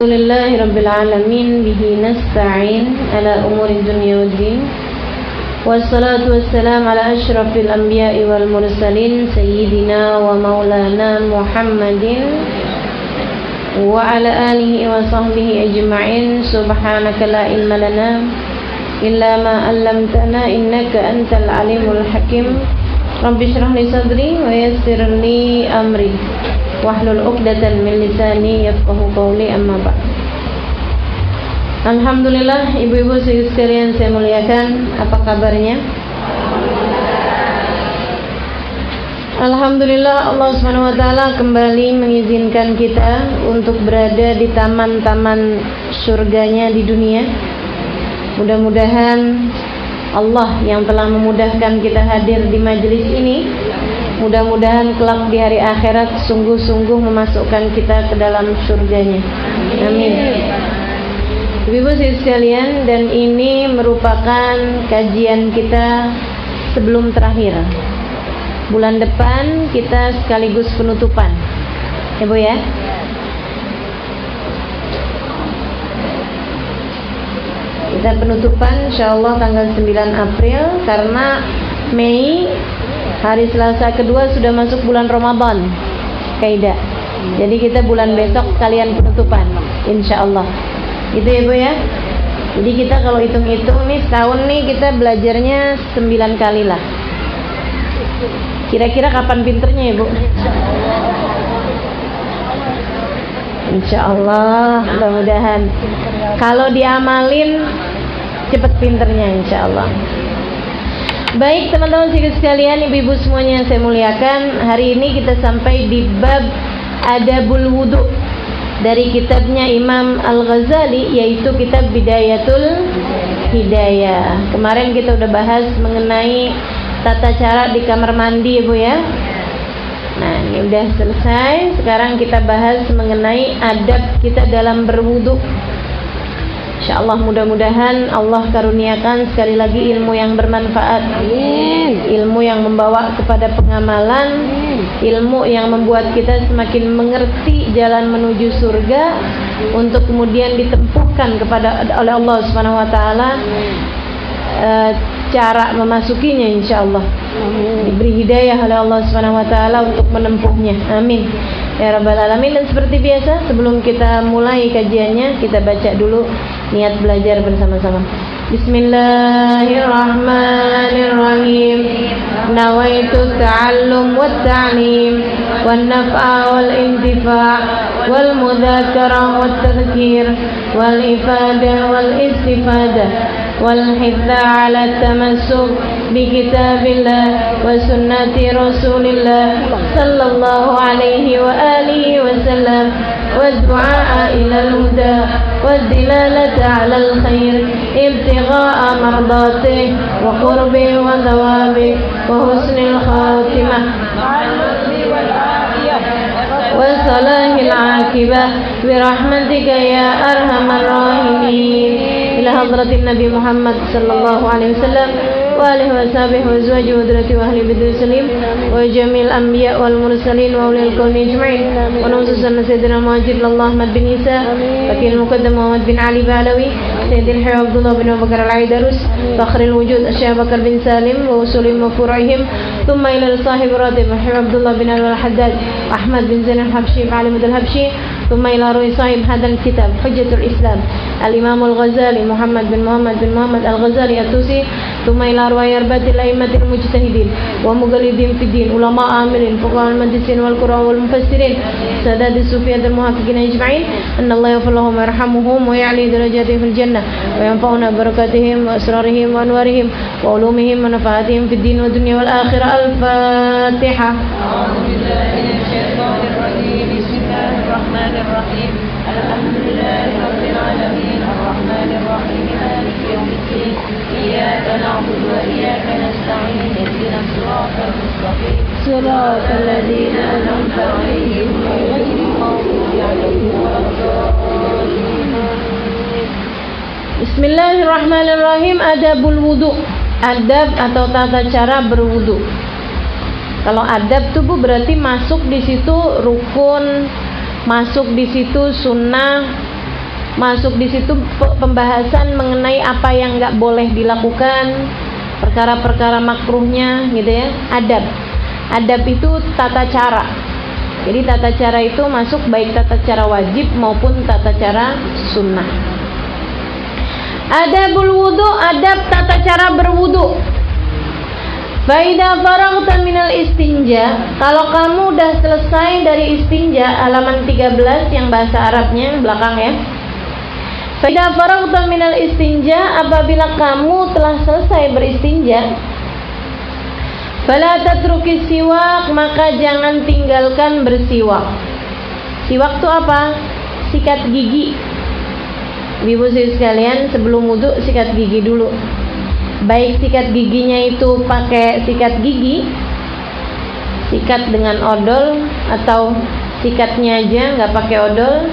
Alhamdulillahi Rabbil Alamin bihi nasta'in ala umuri dunya waddin wassalatu wassalamu ala ashrafil anbiya'i wal mursalin sayyidina wa maulana Muhammadin wa ala alihi wa sahbihi ajma'in. Subhanaka la ilma lana illa ma 'allamtana innaka antal alimul hakim. Rabbi shrah li sadri wa yassir li amri wahlul 'uqdatan min lisani yafqahu qawli, amma ba'd. Alhamdulillah, ibu-ibu sekalian saya muliakan, apa kabarnya? Alhamdulillah, Allah Subhanahu wa taala kembali mengizinkan kita untuk berada di taman-taman surganya di dunia. Mudah-mudahan Allah yang telah memudahkan kita hadir di majelis ini, mudah-mudahan kelak di hari akhirat sungguh-sungguh memasukkan kita ke dalam surganya. Amin. Ibu-ibu sekalian, dan ini merupakan kajian kita sebelum terakhir. Bulan depan kita sekaligus penutupan, ya Bu ya. Kita penutupan insyaallah tanggal 9 April, karena Mei hari Selasa kedua sudah masuk bulan Ramadan, kaidah. Jadi kita bulan besok kalian penutupan, insyaallah. Gitu ya Bu ya. Jadi kita kalau hitung-hitung nih setahun nih kita belajarnya 9 kali lah. Kira-kira kapan pinternya ya Bu? Insyaallah, mudah-mudahan. Kalau diamalin cepet pinternya insyaallah. Baik teman-teman sekalian, ibu-ibu semuanya yang saya muliakan, hari ini kita sampai di bab Adabul Wudu dari kitabnya Imam Al-Ghazali, yaitu kitab Bidayatul Hidayah. Kemarin kita udah bahas mengenai tata cara di kamar mandi ya Bu ya. Nah ini udah selesai. Sekarang kita bahas mengenai adab kita dalam berwudu. InsyaAllah mudah-mudahan Allah karuniakan sekali lagi ilmu yang bermanfaat. Ilmu yang membawa kepada pengamalan. Ilmu yang membuat kita semakin mengerti jalan menuju surga, untuk kemudian ditempuhkan kepada oleh Allah Subhanahu wa taala cara memasukinya insyaallah. Diberi hidayah oleh Allah Subhanahu wa taala untuk menempuhnya. Amin ya rabbal alamin. Dan seperti biasa, sebelum kita mulai kajiannya, kita baca dulu niat belajar bersama-sama. Bismillahirrahmanirrahim. Nawaitu ta'allum wa ta'lim wan naf'a wal intifa' wal mudzakarah wat tadhkir wal ifadah wal istifadah wal hitha 'ala tamassuk bi kitabillah wa sunnati rasulillah sallallahu alaihi wa alihi wa sallam wa du'a ila al-huda wa dilalata 'ala al-khair ibtigha'a mardatih wa qurbi wa thawabi wa husnil khatimah wa salahil 'aqibah bi rahmatika ya arhamar rahimin. Ila hadratin Nabi Muhammad sallallahu alaihi wasallam wa alihi wa sahbihi wa azwajihi wa dzurriyyatihi wa ahli baiti salim wa jamil anbiya wal mursalin wa ulil kauni ajma'in wa khususan sayyidina Muhajir Allah Ahmad bin Isa Fakil Muqaddam Muhammad bin Ali Balawi Sayyidina Hayy Abdullah bin Abu Bakar Al-Aidarus Fakhril Wujud Syekh Bakar bin Salim wa usulim wa fur'ihim thumma ila sahib ratib Hayy Abdullah bin Al-Haddad Ahmad bin Zain Al-Habsyi Alim Al-Habsyi thumma ila ru'i sahib hadal kitab Hujjatul Islam Al-Imam Al-Ghazali Muhammad bin Muhammad Al-Ghazali At-Tusi thumma ila ru'i arbatil a'immatil mujtahidin wa mughallidin fid din ulama amilin fuqaha al-muhaddisin wal qurra wal mufassirin sadat as-sufiyat al-muhaqqiqin ajma'in anna Allah yaghfirulahum wa yarhamuhum wa ya'li darajatihim fil jannah wa yanfa'una barakatihim wa asrarihim wa anwarihim wa ulumihim wa nafaatihim fid din wa dunya wal akhirah. Al-Fatihah. A'udzu billahi minasy syaithanir rajim. Bismillahirrahmanirrahim. Alhamdulillahi rabbil alamin arrahmanir rahim maliki yaumiddin iyyaka na'budu wa iyyaka nasta'in ihdinas siratal mustaqim siratal ladzina an'amta 'alaihim ghairil maghdubi 'alaihim waladdallin. Bismillahirrahmanirrahim. Adabul wudu. Adab atau tata cara berwudu. Kalau adab tuh Bu berarti masuk di situ rukun, masuk di situ sunnah, masuk di situ pembahasan mengenai apa yang nggak boleh dilakukan, perkara-perkara makruhnya gitu ya. Adab itu tata cara. Jadi tata cara itu masuk baik tata cara wajib maupun tata cara sunnah. Adabul wudu, adab tata cara berwudu. Faida faraghta minal istinja, kalau kamu udah selesai dari istinja, halaman 13 yang bahasa Arabnya belakang ya. Faida faraghta minal istinja, apabila kamu telah selesai beristinja, fala tatruki siwak, maka jangan tinggalkan bersiwak. Siwak itu apa? Sikat gigi. Ibu sekalian, sebelum wudu sikat gigi dulu. Baik sikat giginya itu pakai sikat gigi, sikat dengan odol, atau sikatnya aja nggak pakai odol,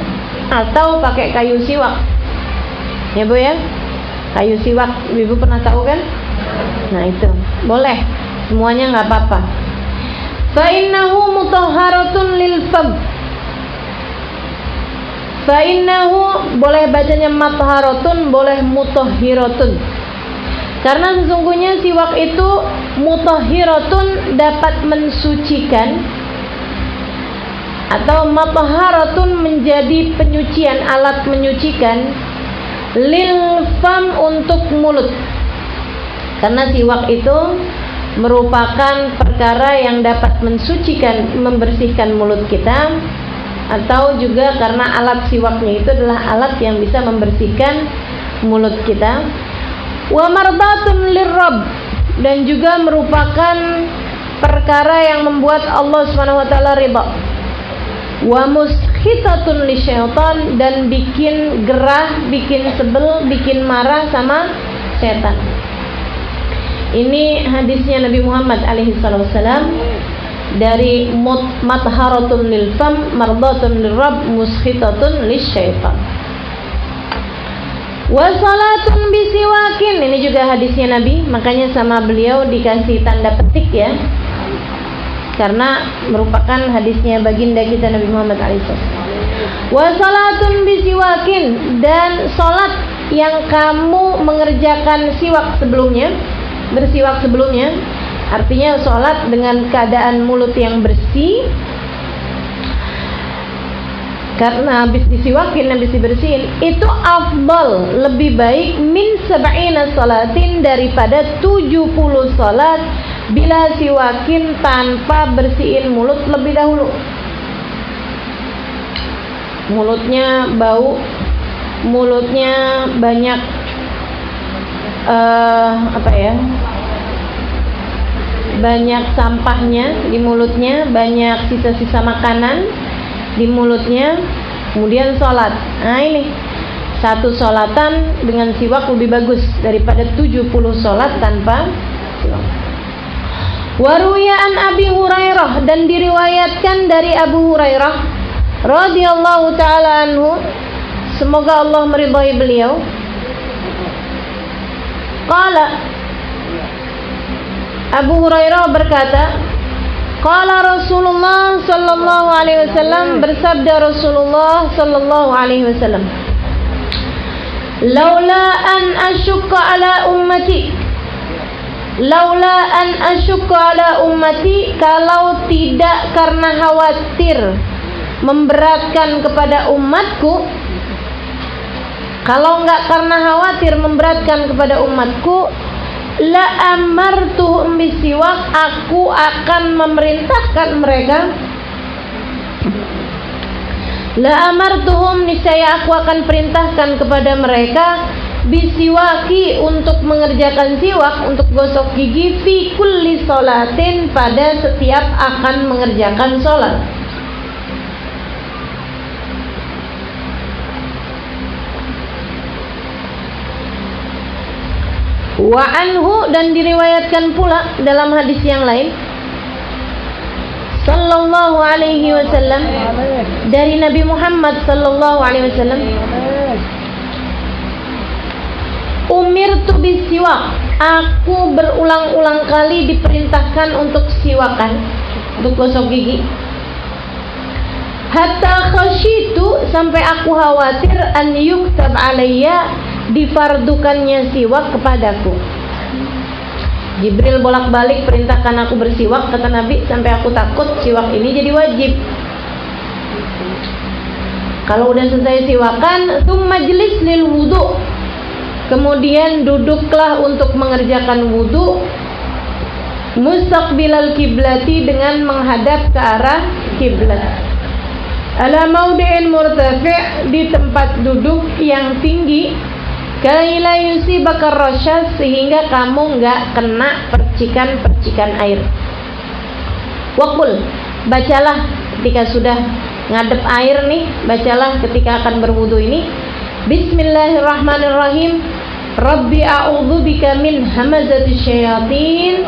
atau pakai kayu siwak. Ya Bu ya, kayu siwak. Ibu pernah tahu kan? Nah itu boleh, semuanya nggak apa-apa. Fa innahu mutahharatun lil fam. Fa innahu, boleh bacanya mathaharatun, boleh mutahhiratun. Karena sesungguhnya siwak itu mutahhiratun, dapat mensucikan, atau mathaharatun menjadi penyucian, alat menyucikan, lil fam untuk mulut. Karena siwak itu merupakan perkara yang dapat mensucikan, membersihkan mulut kita, atau juga karena alat siwaknya itu adalah alat yang bisa membersihkan mulut kita. Wa mardatun lirrabb, dan juga merupakan perkara yang membuat Allah Subhanahu wa taala ridha. Wa muskhitatun lisyaitan, dan bikin gerah, bikin sebel, bikin marah sama setan. Ini hadisnya Nabi Muhammad alaihi wasallam dari mathaharatun lil fam, mardatun lirrabb, muskhitatun lisyaitan. Wa salatun bisiwakin, ini juga hadisnya Nabi, makanya sama beliau dikasih tanda petik ya, karena merupakan hadisnya baginda kita Nabi Muhammad SAW. Wa salatun bisiwakin, dan salat yang kamu mengerjakan siwak sebelumnya, bersiwak sebelumnya, artinya salat dengan keadaan mulut yang bersih. Karena habis disiwakin, habis dibersihin, itu afdal, lebih baik min sab'ina salatin, daripada 70 salat bila siwakin, tanpa bersihin mulut lebih dahulu. Mulutnya bau, mulutnya banyak banyak sampahnya di mulutnya, banyak sisa-sisa makanan di mulutnya, kemudian sholat. Nah ini, satu sholatan dengan siwak lebih bagus daripada 70 sholat tanpa siwak. Waruya an Abi Hurairah, dan diriwayatkan dari Abu Hurairah radhiyallahu taala anhu, semoga Allah meridhai beliau. Qala, Abu Hurairah berkata, qala Rasulullah sallallahu alaihi wasallam, bersabda Rasulullah sallallahu alaihi wasallam, laula an asyqa ala ummati, laula an asyqa ala ummati, kalau tidak karena khawatir memberatkan kepada umatku, kalau enggak karena khawatir memberatkan kepada umatku, la amartuhum bisiwak, aku akan memerintahkan mereka, la amartuhum, niscaya aku akan perintahkan kepada mereka, bisiwaki, untuk mengerjakan siwak, untuk gosok gigi, fi kulli sholatin, pada setiap akan mengerjakan sholat. Wa anhu, dan diriwayatkan pula dalam hadis yang lain, sallallahu alaihi wasallam, dari Nabi Muhammad sallallahu alaihi wasallam, umirtu bisiwak, aku berulang-ulang kali diperintahkan untuk siwakan, untuk gosok gigi. Hatta khasyitu, sampai aku khawatir an yuktab alayya, difardukannya siwak kepadaku. Jibril bolak-balik perintahkan aku bersiwak, kata Nabi, sampai aku takut siwak ini jadi wajib. Kalau udah selesai siwakan, tsumma majlis lil wudu, kemudian duduklah untuk mengerjakan wudu, mustaqbilal kiblati, dengan menghadap ke arah kiblat. Ala maudi'in murtafi', di tempat duduk yang tinggi, kaila yusibaka rasyas, sehingga kamu enggak kena percikan-percikan air. Waqul, bacalah ketika sudah ngadep air nih, bacalah ketika akan berwudu ini, Bismillahirrahmanirrahim. Rabbi a'udzubika min hamazatis syayatin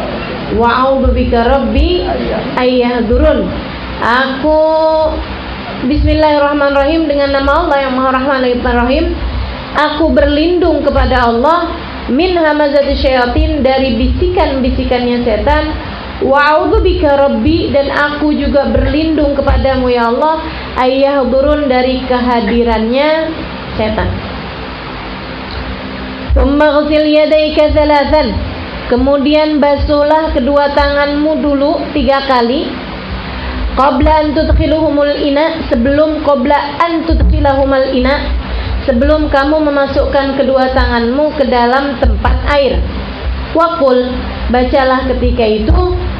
wa a'udzubika rabbi ayyahdurun. Aku Bismillahirrahmanirrahim, dengan nama Allah yang Maha Rahman dan Rahim. Aku berlindung kepada Allah min hamazatis syayatin, dari bisikan-bisikannya setan. Wa a'udzubika rabbi, dan aku juga berlindung kepadamu ya Allah, ayyahdurun, dari kehadirannya setan. Tsumma ghsil yadayka thalathan, kemudian basuhlah kedua tanganmu dulu 3 kali. Qabla an tudkhiluhumul ina, sebelum kamu memasukkan kedua tanganmu ke dalam tempat air. Waqul, bacalah ketika itu,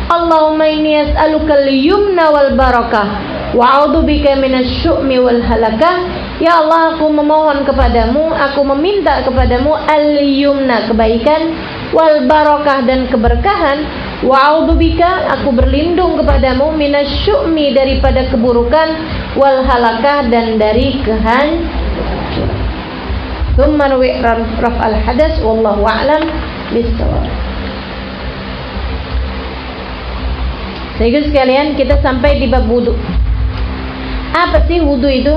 Allahumma inni as'alukal yumna wal barakah wa a'udzubika minasyu'mi wal halakah. Ya Allah, aku memohon kepadamu, aku meminta kepadamu al-yumna, kebaikan, wal barakah, dan keberkahan, wa a'udzubika, aku berlindung kepadamu, minasyu'mi, daripada keburukan, wal halakah, dan dari kehancuran. Tsumma nuwi raf'al hadas, wallahu a'lam bissawab. Sehingga sekalian, kita sampai di bab wudu. Apa sih wudu itu?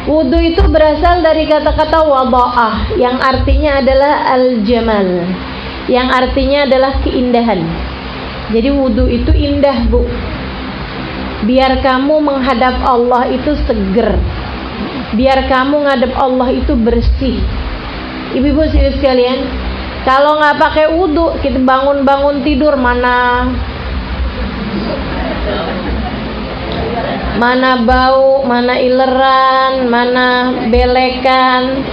Wudu itu berasal dari kata-kata wada'ah, yang artinya adalah al-jamal, yang artinya adalah keindahan. Jadi wudu itu indah, Bu. Biar kamu menghadap Allah itu seger, biar kamu ngadep Allah itu bersih. Ibu-ibu sekalian, kalau nggak pakai wudu, kita bangun-bangun tidur, mana bau, mana ileran, mana belekan,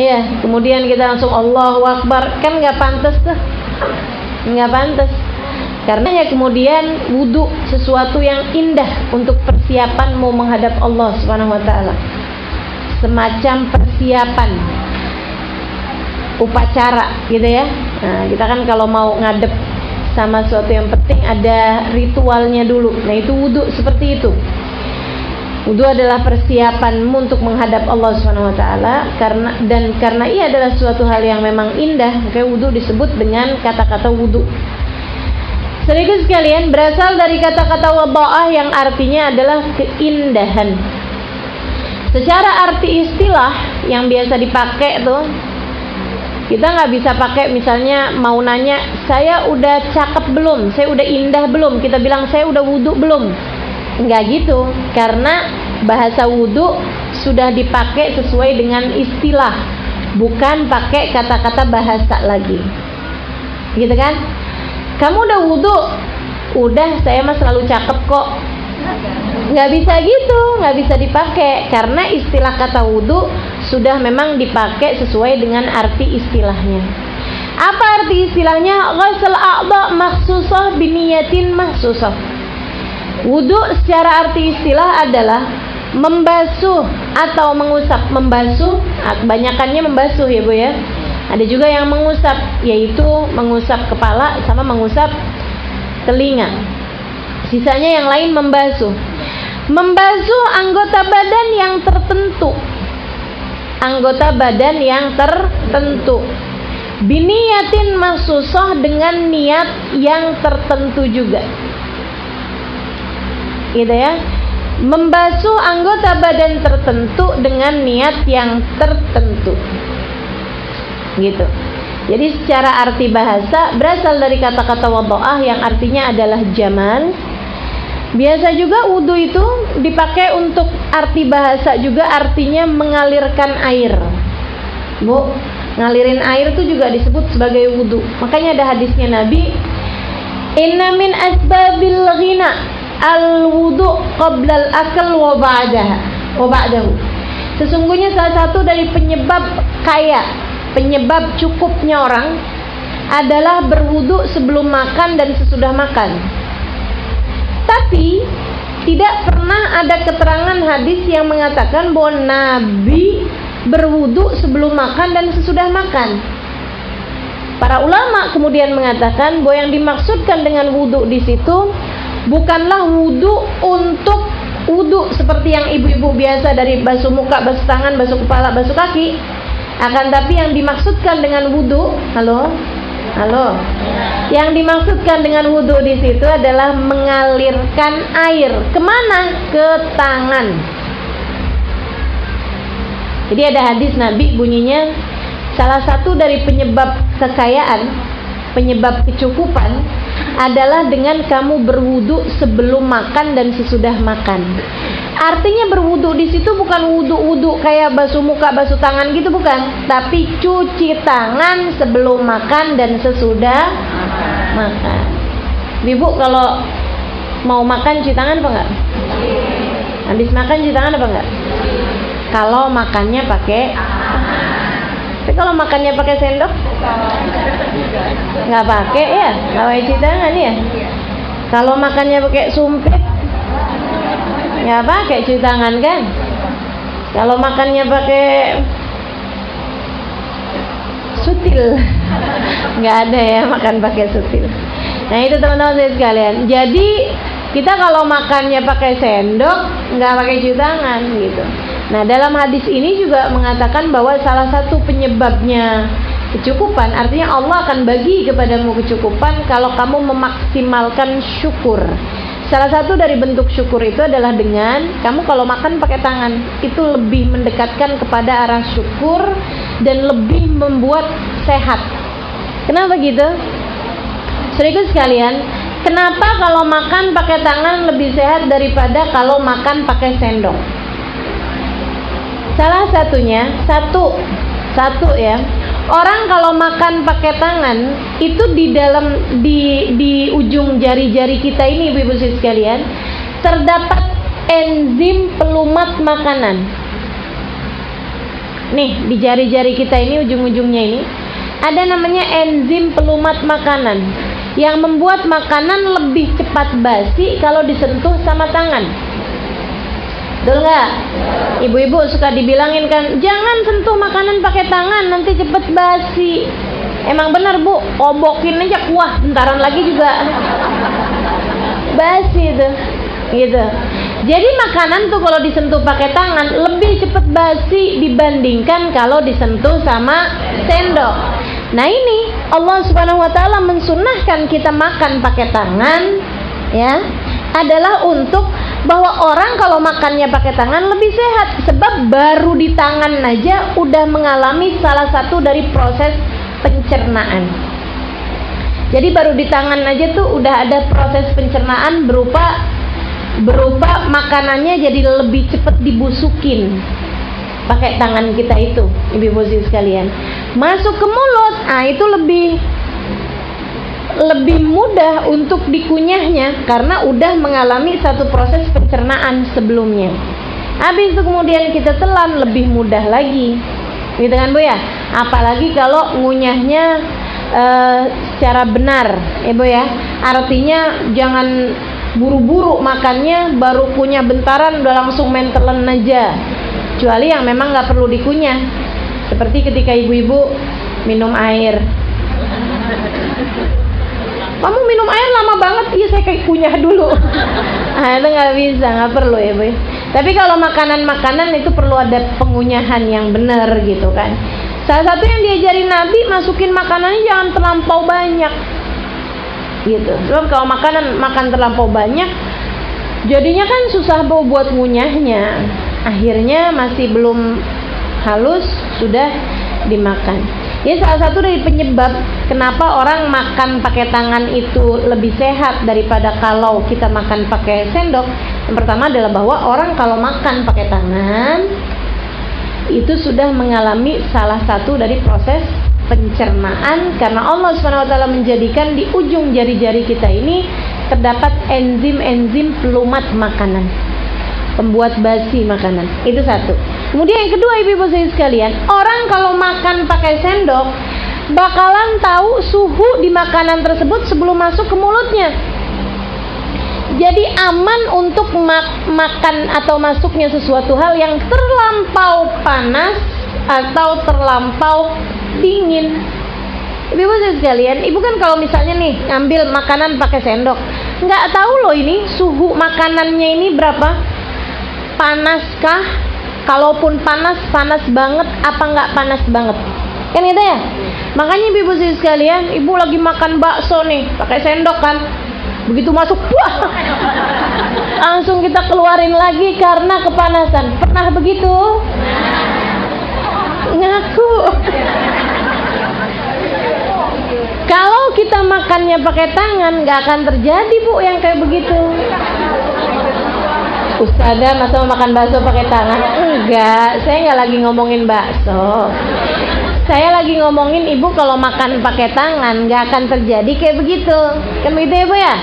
ya. Kemudian kita langsung Allahu Akbar, kan nggak pantas tuh, nggak pantas. Karena ya kemudian wudu sesuatu yang indah untuk persiapan mau menghadap Allah Subhanahu Wa Taala, semacam persiapan upacara, gitu ya. Nah, kita kan kalau mau ngadep sama sesuatu yang penting ada ritualnya dulu. Nah, itu wudu seperti itu. Wudu adalah persiapanmu untuk menghadap Allah Subhanahu wa taala, karena ia adalah suatu hal yang memang indah, maka wudu disebut dengan kata-kata wudu. Sedikit sekalian, berasal dari kata-kata wada'ah yang artinya adalah keindahan. Secara arti istilah yang biasa dipakai tuh, kita nggak bisa pakai misalnya mau nanya, saya udah cakep belum, saya udah indah belum, kita bilang saya udah wudu belum. Nggak gitu, karena bahasa wudu sudah dipakai sesuai dengan istilah, bukan pakai kata-kata bahasa lagi, gitu kan? Kamu udah wudu, udah saya mah selalu cakep kok. Nggak bisa gitu, nggak bisa dipakai, karena istilah kata wudu sudah memang dipakai sesuai dengan arti istilahnya. Apa arti istilahnya? Ghusl a'dha makhsusah biniyatin makhsusah. Wudu secara arti istilah adalah membasuh atau mengusap. Membasuh, kebanyakannya membasuh ya Bu ya. Ada juga yang mengusap, yaitu mengusap kepala sama mengusap telinga. Sisanya yang lain membasuh. Membasuh anggota badan yang tertentu. Anggota badan yang tertentu. Biniyatin mahsusah, dengan niat yang tertentu juga. Gitu ya. Membasuh anggota badan tertentu dengan niat yang tertentu. Gitu. Jadi secara arti bahasa berasal dari kata-kata wada'ah yang artinya adalah jamal, Biasa juga wudu itu dipakai untuk arti bahasa juga, artinya mengalirkan air. Bu, ngalirin air itu juga disebut sebagai wudu. Makanya ada hadisnya Nabi, inna min asbabil ghina al-wudu qabla al-akal wa ba'dahu. Sesungguhnya salah satu dari penyebab kaya, penyebab cukupnya orang adalah berwudu sebelum makan dan sesudah makan. Tapi tidak pernah ada keterangan hadis yang mengatakan bahwa Nabi berwudu sebelum makan dan sesudah makan. Para ulama kemudian mengatakan bahwa yang dimaksudkan dengan wudu di situ bukanlah wudu untuk wudu seperti yang ibu-ibu biasa dari basuh muka, basuh tangan, basuh kepala, basuh kaki. Akan tapi yang dimaksudkan dengan wudu, halo. Yang dimaksudkan dengan wudu di situ adalah mengalirkan air. Kemana? Ke tangan. Jadi ada hadis Nabi bunyinya, salah satu dari penyebab kekayaan, penyebab kecukupan adalah dengan kamu berwudu sebelum makan dan sesudah makan. Artinya berwudu di situ bukan wudu kayak basuh muka, basuh tangan gitu, bukan. Tapi cuci tangan sebelum makan dan sesudah makan. Ibu kalau mau makan cuci tangan apa enggak? Habis makan cuci tangan apa enggak? Kalau makannya pakai, tapi kalau makannya pakai sendok nggak pakai ya, nggak pakai cuci tangan ya. Kalau makannya pakai sumpit nggak pakai cuci tangan kan. Kalau makannya pakai sutil nggak ada ya makan pakai sutil. Nah itu teman-teman saya sekalian. Jadi kita kalau makannya pakai sendok nggak pakai cuci tangan gitu. Nah dalam hadis ini juga mengatakan bahwa salah satu penyebabnya kecukupan, artinya Allah akan bagi kepadamu kecukupan kalau kamu memaksimalkan syukur. Salah satu dari bentuk syukur itu adalah dengan kamu kalau makan pakai tangan, itu lebih mendekatkan kepada arah syukur dan lebih membuat sehat. Kenapa gitu? Saudaraku sekalian, kenapa kalau makan pakai tangan lebih sehat daripada kalau makan pakai sendok? Salah satunya, satu ya. Orang kalau makan pakai tangan itu di ujung jari-jari kita ini, ibu-ibu sekalian, terdapat enzim pelumat makanan. Nih, di jari-jari kita ini, ujung-ujungnya ini ada namanya enzim pelumat makanan yang membuat makanan lebih cepat basi kalau disentuh sama tangan. Betul nggak? Ibu-ibu suka dibilangin kan, jangan sentuh makanan pakai tangan, nanti cepet basi. Emang benar bu, obokin aja, wah bentaran lagi juga basi itu, gitu. Jadi makanan tuh kalau disentuh pakai tangan lebih cepet basi dibandingkan kalau disentuh sama sendok. Nah ini Allah Subhanahu Wa Taala mensunahkan kita makan pakai tangan, ya, adalah untuk bahwa orang kalau makannya pakai tangan lebih sehat, sebab baru di tangan aja udah mengalami salah satu dari proses pencernaan. Jadi baru di tangan aja tuh udah ada proses pencernaan berupa makanannya jadi lebih cepat dibusukin pakai tangan kita itu, ibu-ibu sekalian. Masuk ke mulut, itu lebih mudah untuk dikunyahnya karena udah mengalami satu proses pencernaan sebelumnya. Habis itu kemudian kita telan lebih mudah lagi, gitu kan bu ya. Apalagi kalau ngunyahnya secara benar, bu ya. Artinya jangan buru-buru makannya, baru kunyah bentaran udah langsung main telan aja. Kecuali yang memang nggak perlu dikunyah, seperti ketika ibu-ibu minum air. Kamu minum air lama banget, iya saya kayak kunyah dulu. Itu nggak bisa, nggak perlu ya bu. Tapi kalau makanan-makanan itu perlu ada pengunyahan yang benar gitu kan. Salah satu yang diajarin Nabi, masukin makanannya jangan terlampau banyak, gitu. Sebab kalau makan terlampau banyak, jadinya kan susah buat ngunyahnya. Akhirnya masih belum halus sudah dimakan. Jadi salah satu dari penyebab kenapa orang makan pakai tangan itu lebih sehat daripada kalau kita makan pakai sendok. Yang pertama adalah bahwa orang kalau makan pakai tangan itu sudah mengalami salah satu dari proses pencernaan, karena Allah SWT menjadikan di ujung jari-jari kita ini terdapat enzim-enzim pelumat makanan, pembuat basi makanan. Itu satu. Kemudian yang kedua, ibu-ibu sekalian, orang kalau makan pakai sendok bakalan tahu suhu di makanan tersebut sebelum masuk ke mulutnya. Jadi aman untuk makan atau masuknya sesuatu hal yang terlampau panas atau terlampau dingin. Ibu-ibu sekalian, ibu kan kalau misalnya nih ngambil makanan pakai sendok, nggak tahu loh ini suhu makanannya ini berapa, panaskah? Kalaupun panas, panas banget apa nggak panas banget, kan gitu ya. Makanya ibu sekalian, ibu lagi makan bakso nih pakai sendok kan, begitu masuk, wah, langsung kita keluarin lagi karena kepanasan. Pernah begitu? Ngaku. Kalau kita makannya pakai tangan nggak akan terjadi, Bu, yang kayak begitu. Ustazah masa mau makan bakso pakai tangan? Enggak, saya nggak lagi ngomongin bakso. Saya lagi ngomongin ibu kalau makan pakai tangan nggak akan terjadi kayak begitu. Kan begitu ya, Bu ya?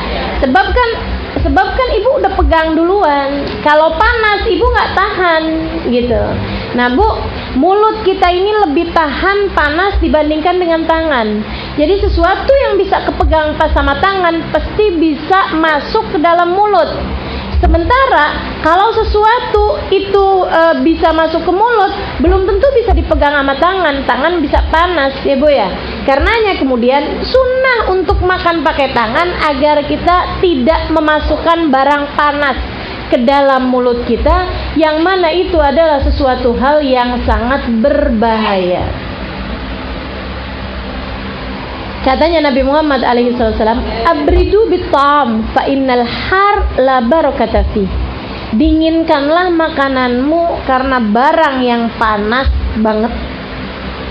Sebab kan ibu udah pegang duluan. Kalau panas ibu nggak tahan gitu. Nah, Bu, mulut kita ini lebih tahan panas dibandingkan dengan tangan. Jadi sesuatu yang bisa kepegang pas sama tangan pasti bisa masuk ke dalam mulut. Sementara kalau sesuatu itu bisa masuk ke mulut, belum tentu bisa dipegang sama tangan. Tangan bisa panas ya, Bu ya. Karenanya kemudian sunnah untuk makan pakai tangan agar kita tidak memasukkan barang panas ke dalam mulut kita, yang mana itu adalah sesuatu hal yang sangat berbahaya. Katanya Nabi Muhammad alaihissalam, abridu bitam fa innal har la barakata fi. Dinginkanlah makananmu karena barang yang panas banget,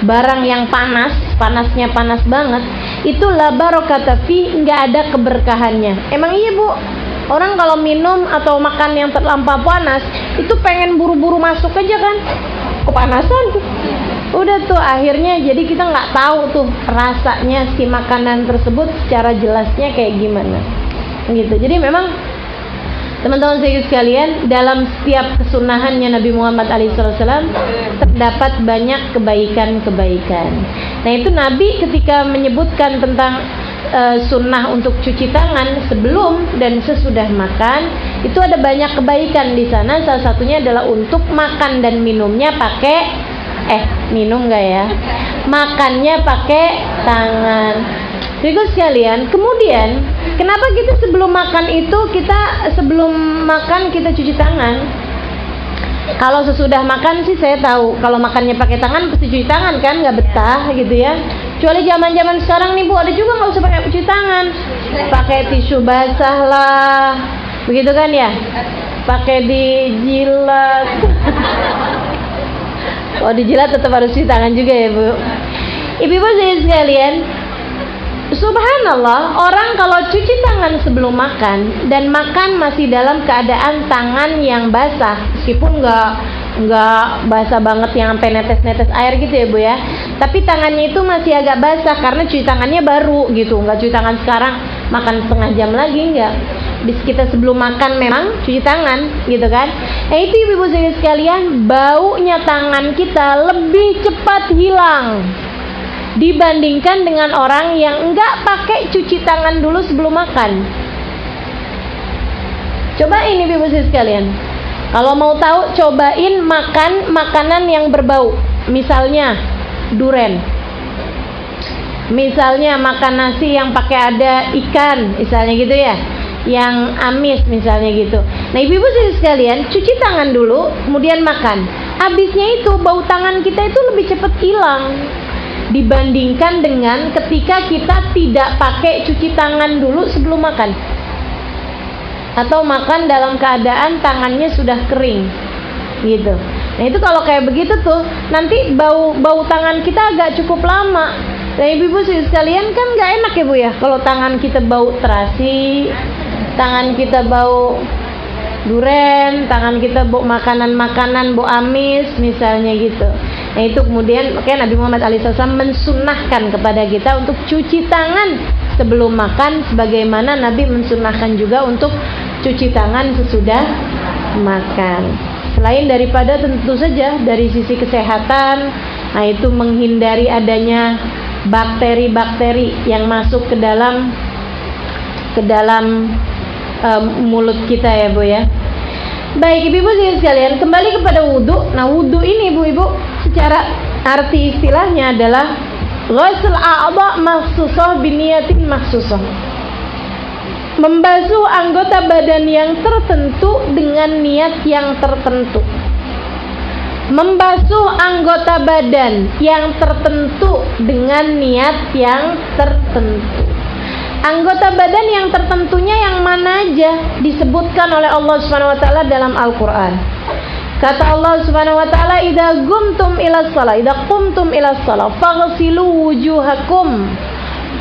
barang yang panas, panasnya panas banget, itu la barakata fi, enggak ada keberkahannya. Emang iya, Bu? Orang kalau minum atau makan yang terlampau panas itu pengen buru-buru masuk aja kan, kepanasan. Udah tuh akhirnya jadi kita nggak tahu tuh rasanya si makanan tersebut secara jelasnya kayak gimana gitu. Jadi memang teman-teman sekalian, dalam setiap kesunahannya Nabi Muhammad SAW terdapat banyak kebaikan-kebaikan. Nah, itu Nabi ketika menyebutkan tentang sunnah untuk cuci tangan sebelum dan sesudah makan, itu ada banyak kebaikan di sana. Salah satunya adalah untuk makan dan minumnya pakai minum nggak ya? Makannya pakai tangan. Jadi sekalian, kemudian kenapa kita sebelum makan cuci tangan? Kalau sesudah makan sih saya tahu, kalau makannya pakai tangan pasti cuci tangan kan, nggak betah gitu ya. Kecuali zaman-zaman sekarang nih, Bu, ada juga nggak usah pakai cuci tangan, pakai tisu basah lah, begitu kan ya? Pakai dijilat. Oh, dijilat tetap harus cuci tangan juga ya, Bu. Ibu-ibu sekalian, subhanallah, orang kalau cuci tangan sebelum makan dan makan masih dalam keadaan tangan yang basah, meskipun nggak basah banget yang sampai netes-netes air gitu ya, Bu ya, tapi tangannya itu masih agak basah karena cuci tangannya baru gitu, nggak cuci tangan sekarang makan setengah jam lagi, nggak. Bis kita sebelum makan memang cuci tangan gitu kan. Nah, itu ibu-ibu sekalian, baunya tangan kita lebih cepat hilang dibandingkan dengan orang yang enggak pakai cuci tangan dulu sebelum makan. Cobain ibu-ibu sekalian, kalau mau tahu, cobain makan makanan yang berbau. Misalnya duren, misalnya makan nasi yang pakai ada ikan, misalnya gitu ya, yang amis misalnya gitu. Nah, ibu-ibu sekalian, cuci tangan dulu kemudian makan. Habisnya itu bau tangan kita itu lebih cepat hilang dibandingkan dengan ketika kita tidak pakai cuci tangan dulu sebelum makan, atau makan dalam keadaan tangannya sudah kering gitu. Nah itu kalau kayak begitu tuh nanti bau tangan kita agak cukup lama. Nah ibu-ibu sekalian kan nggak enak ya Bu ya kalau tangan kita bau terasi, tangan kita bau duren, tangan kita bau makanan-makanan, bau amis misalnya gitu. Nah itu kemudian makanya Nabi Muhammad SAW mensunnahkan kepada kita untuk cuci tangan sebelum makan, sebagaimana Nabi mensunnahkan juga untuk cuci tangan sesudah makan. Selain daripada tentu saja dari sisi kesehatan, nah itu menghindari adanya bakteri-bakteri yang masuk ke dalam mulut kita ya Bu ya. Baik ibu-ibu sekalian, kembali kepada wudu. Nah wudu ini ibu-ibu secara arti istilahnya adalah ghusl a'dha makhsusah biniyatin makhsusah, membasuh anggota badan yang tertentu dengan niat yang tertentu. Membasuh anggota badan yang tertentu dengan niat yang tertentu. Anggota badan yang tertentunya yang mana aja disebutkan oleh Allah Subhanahu wa taala dalam Al-Qur'an. Kata Allah Subhanahu wa taala, "Idza qumtum ila shalah, faghsilu wujuhakum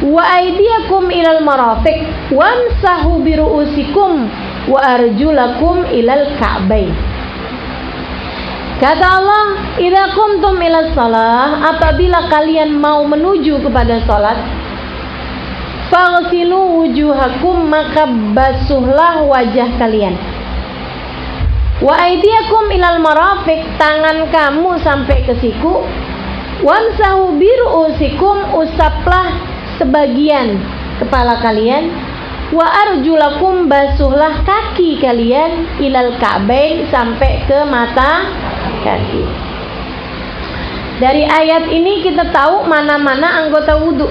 wa aydiyakum ilal marafiq wamsahu bi ru'usikum wa arjulakum ilal ka'bain." Kata Allah, "Idza qumtum ila shalah," apabila kalian mau menuju kepada salat, faghsilu wujuhakum, maka basuhlah wajah kalian. Wa aydiyakum ilal marafiq, tangan kamu sampai ke siku. Wamsahu bi ru'usikum, usaplah sebagian kepala kalian. Wa arjulakum, basuhlah kaki kalian ilal ka'bain, sampai ke mata kaki. Dari ayat ini kita tahu mana-mana anggota wudu.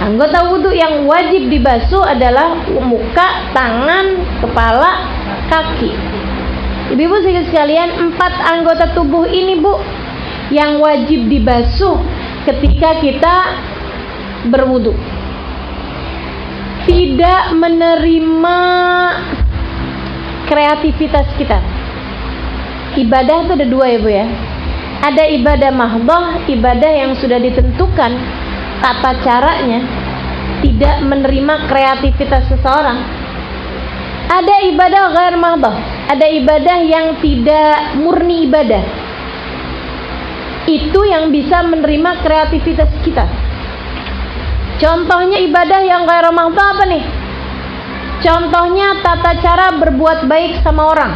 Anggota wudu yang wajib dibasuh adalah muka, tangan, kepala, kaki. Ibu-ibu sekalian, 4 anggota tubuh ini Bu yang wajib dibasuh ketika kita berwudu. Tidak menerima kreativitas kita. Ibadah itu ada 2 ya Bu ya. Ada ibadah mahdhah, ibadah yang sudah ditentukan tata caranya, tidak menerima kreativitas seseorang. Ada ibadah ghair mahdhah, ada ibadah yang tidak murni ibadah. Itu yang bisa menerima kreativitas kita. Contohnya ibadah yang ghair mahdhah apa nih? Contohnya tata cara berbuat baik sama orang.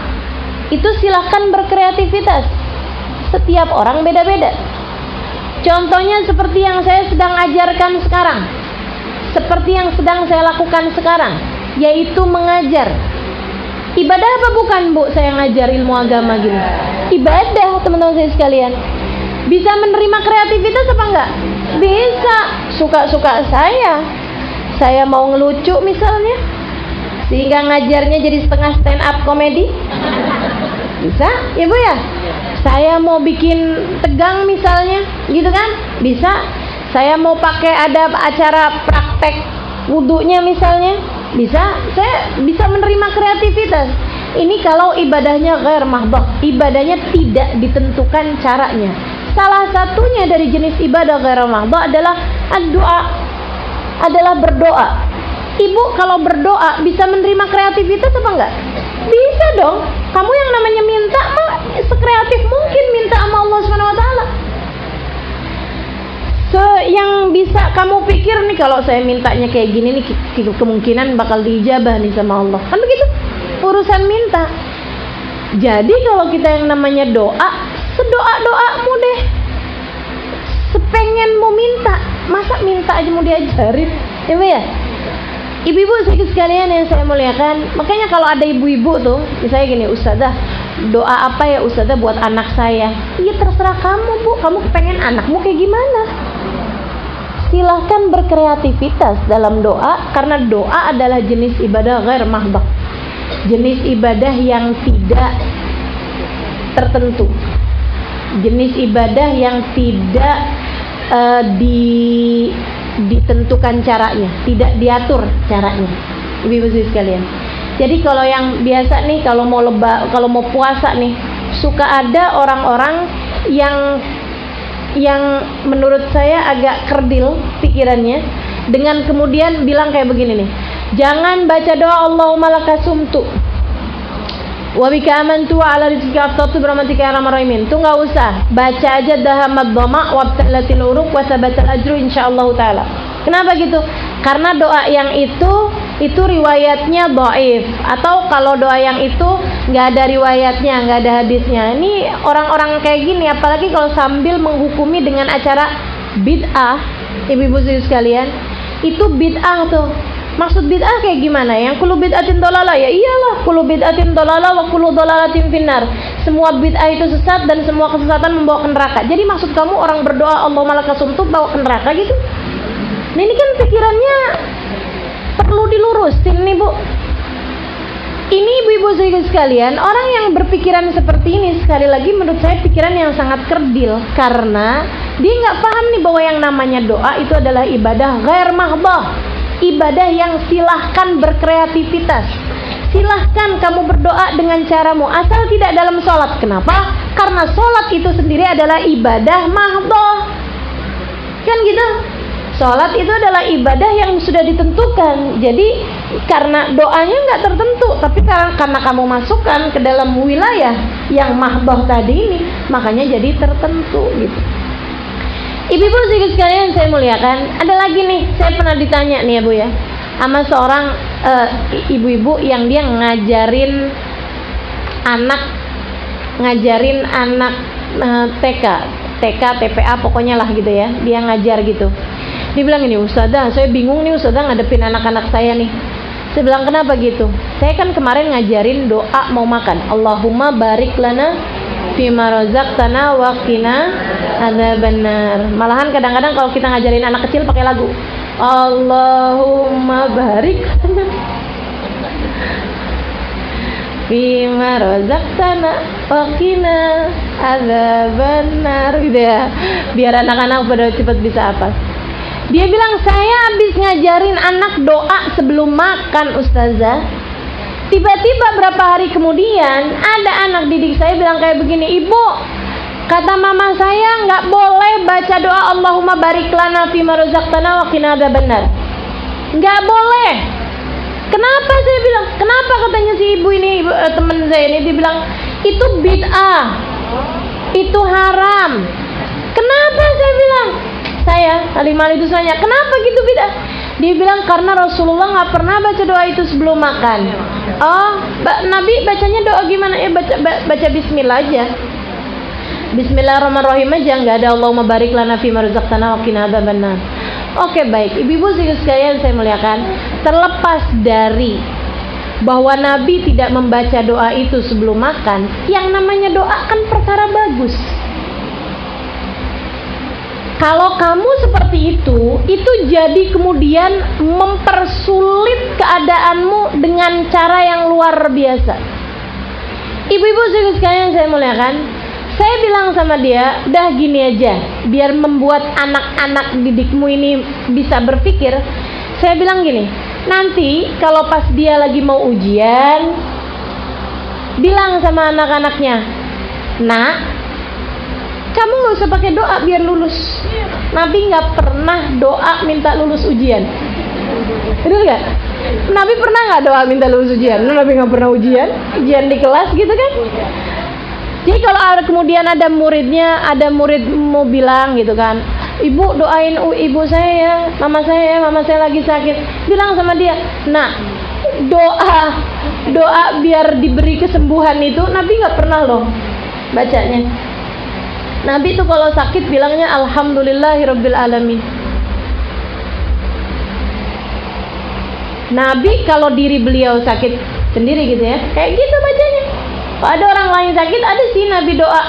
Itu silahkan berkreativitas. Setiap orang beda-beda. Contohnya seperti yang saya sedang ajarkan sekarang, seperti yang sedang saya lakukan sekarang, yaitu mengajar. Ibadah apa bukan Bu saya ngajar ilmu agama gini? Ibadah teman-teman saya sekalian. Bisa menerima kreativitas apa enggak? Bisa. Suka-suka saya mau ngelucu misalnya, sehingga ngajarnya jadi setengah stand up komedi. Bisa ya Bu ya? Saya mau bikin tegang misalnya, gitu kan? Bisa. Saya mau pakai ada acara praktek wudunya misalnya, bisa. Saya bisa menerima kreativitas. Ini kalau ibadahnya ghair mahdhah, ibadahnya tidak ditentukan caranya. Salah satunya dari jenis ibadah ghair mahdhah adalah doa, adalah berdoa. Ibu kalau berdoa bisa menerima kreativitas apa enggak? Bisa dong. Kamu yang namanya minta mah sekreatif mungkin minta sama Allah Subhanahu wa taala. Yang bisa kamu pikir nih, kalau saya mintanya kayak gini nih kemungkinan bakal diijabah nih sama Allah. Kan begitu urusan minta. Jadi kalau kita yang namanya doa, sedoa-doamu deh. Sepengenmu minta, masa minta aja mau diajarin? Ya. Ibu-ibu sekalian yang saya muliakan, makanya kalau ada ibu-ibu tuh, misalnya gini, Ustazah, doa apa ya Ustazah buat anak saya? Iya terserah kamu Bu, kamu pengen anakmu kayak gimana? Silahkan berkreativitas dalam doa, karena doa adalah jenis ibadah ghair mahdhah, jenis ibadah yang tidak tertentu, jenis ibadah yang tidak ditentukan caranya, tidak diatur caranya. Ibu-ibu sekalian. Jadi kalau yang biasa nih, kalau mau puasa nih, suka ada orang-orang yang menurut saya agak kerdil pikirannya, dengan kemudian bilang kayak begini nih, jangan baca doa Allahumma lakasumtu wa bika amantu wa ala rizqika aftartu bi rahmatika ya arhamar rahimin. Tuh enggak usah, baca aja dahamad dhama wa btalatil uruq wa sabatal ajru insyaallah taala. Kenapa gitu? Karena doa yang itu riwayatnya dhaif, atau kalau doa yang itu enggak ada riwayatnya, enggak ada hadisnya. Ini orang-orang kayak gini, apalagi kalau sambil menghukumi dengan acara bid'ah, ibu-ibu sekalian, itu bid'ah tuh. Maksud bid'ah kayak gimana? Yang kullu bid'atin dolalah, ya iyalah, kullu bid'atin dolalah wa kullu dolalatin finnar. Semua bid'ah itu sesat dan semua kesesatan membawa ke neraka. Jadi maksud kamu orang berdoa Allahumma lakasumtu bawa ke neraka gitu? Nah ini kan pikirannya perlu dilurusin nih Bu. Ini ibu-ibu sekalian, orang yang berpikiran seperti ini sekali lagi menurut saya pikiran yang sangat kerdil, karena dia nggak paham nih bahwa yang namanya doa itu adalah ibadah ghair mahdoh, ibadah yang silahkan berkreativitas, silahkan kamu berdoa dengan caramu asal tidak dalam sholat. Kenapa? Karena sholat itu sendiri adalah ibadah mahdoh, kan gitu. Sholat itu adalah ibadah yang sudah ditentukan. Jadi karena doanya nggak tertentu, tapi karena kamu masukkan ke dalam wilayah yang mahdoh tadi ini, makanya jadi tertentu gitu. Ibu-ibu sekalian saya muliakan, ada lagi nih, saya pernah ditanya nih ya Bu ya, sama seorang ibu-ibu yang dia ngajarin anak TK, TPA pokoknya lah gitu ya, dia ngajar gitu. Dia bilang ini, Ustazah, saya bingung nih Ustazah ngadepin anak-anak saya nih. Saya bilang kenapa gitu? Saya kan kemarin ngajarin doa mau makan, Allahumma barik lana fima razaqtana wa qina adzabannar. Malahan kadang-kadang kalau kita ngajarin anak kecil pakai lagu, Allahumma barik lana fima razaqtana wa qina adzabannar gitu ya. Biar anak-anak pada cepat bisa apa. Dia bilang, saya habis ngajarin anak doa sebelum makan Ustazah. Tiba-tiba berapa hari kemudian ada anak didik saya bilang kayak begini, Ibu, kata mama saya nggak boleh baca doa Allahumma barik lana fima razaqtana wa qina adzabannar. Nggak boleh. Kenapa? Saya bilang, kenapa? Katanya si ibu ini, teman saya ini, dia bilang itu bid'ah, itu haram. Kenapa? Saya bilang, saya Halimah itu tanya, kenapa gitu bid'ah? Dia bilang karena Rasulullah nggak pernah baca doa itu sebelum makan. Oh, Nabi bacanya doa gimana? Ya baca Bismillah aja. Bismillahirrahmanirrahim aja, nggak ada Allahumma barik lana fima razaqtana wa qina adzabannar. Oke, baik, ibu-ibu sekalian saya muliakan, terlepas dari bahwa Nabi tidak membaca doa itu sebelum makan, yang namanya doa kan perkara bagus. Kalau kamu seperti itu jadi kemudian mempersulit keadaanmu dengan cara yang luar biasa. Ibu-ibu sekalian saya muliakan, saya bilang sama dia, dah gini aja, biar membuat anak-anak didikmu ini bisa berpikir. Saya bilang gini, nanti kalau pas dia lagi mau ujian, bilang sama anak-anaknya, nak, kamu gak usah pakai doa biar lulus. Nabi gak pernah doa minta lulus ujian. Betul gak? Nabi pernah gak doa minta lulus ujian? Nabi gak pernah ujian di kelas gitu kan. Jadi kalau kemudian ada muridnya, ada murid mau bilang gitu kan, Ibu doain ibu saya ya, mama saya lagi sakit. Bilang sama dia, nah doa biar diberi kesembuhan itu Nabi gak pernah loh bacanya. Nabi itu kalau sakit bilangnya alhamdulillahirabbil alamin. Nabi kalau diri beliau sakit sendiri gitu ya, kayak gitu bacanya. Kalau ada orang lain sakit, ada sih Nabi doa.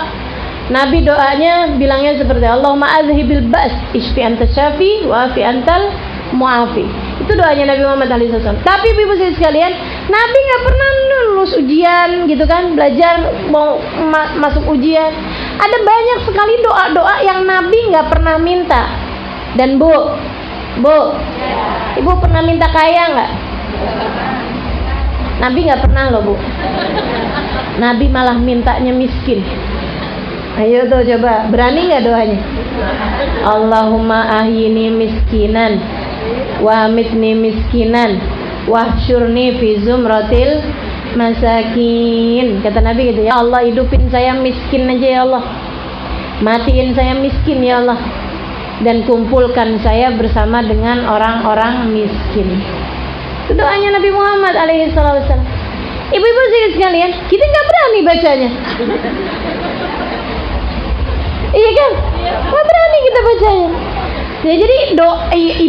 Nabi doanya bilangnya seperti Allahumma azhibil ba's ishfi anta syafi wa afi antal muafi. Itu doanya Nabi Muhammad SAW. Tapi ibu sekalian, Nabi nggak pernah lulus ujian gitu kan, belajar mau masuk ujian. Ada banyak sekali doa-doa yang Nabi nggak pernah minta. Dan Bu, ibu pernah minta kaya nggak? Nabi nggak pernah loh, Bu. Nabi malah mintanya miskin. Ayo tuh coba, berani nggak doanya? Allahumma ahyini miskinan wa amitni miskinan wahsyurni fi zumratil masakin. Kata Nabi gitu, ya Allah, hidupin saya miskin aja ya Allah, matiin saya miskin ya Allah, dan kumpulkan saya bersama dengan orang-orang miskin. Itu doanya Nabi Muhammad alaihissalam. Ibu-ibu sekalian, kita nggak berani bacanya. Iya kan? Nggak berani kita bacanya. Ya, jadi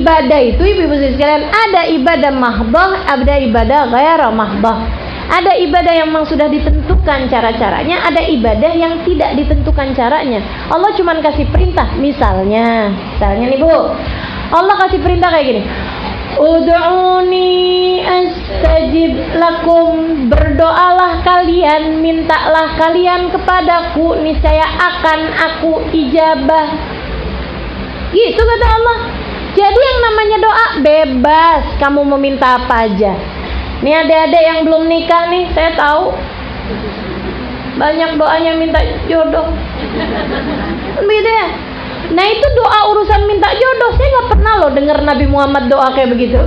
ibadah itu, ibu-ibu sekalian, ada ibadah mahdoh, ada ibadah ghairah mahdoh. Ada ibadah yang memang sudah ditentukan cara-caranya, ada ibadah yang tidak ditentukan caranya. Allah cuma kasih perintah. Misalnya nih Bu, Allah kasih perintah kayak gini, Ud'uni astajib lakum, berdoalah kalian, mintalah kalian kepadaku, niscaya akan aku ijabah. Gitu kata Allah. Jadi yang namanya doa bebas, kamu mau minta apa aja. Nih adik-adik yang belum nikah nih, saya tahu banyak doanya minta jodoh. Begitu ya. Nah itu doa urusan minta jodoh, saya nggak pernah loh dengar Nabi Muhammad doa kayak begitu.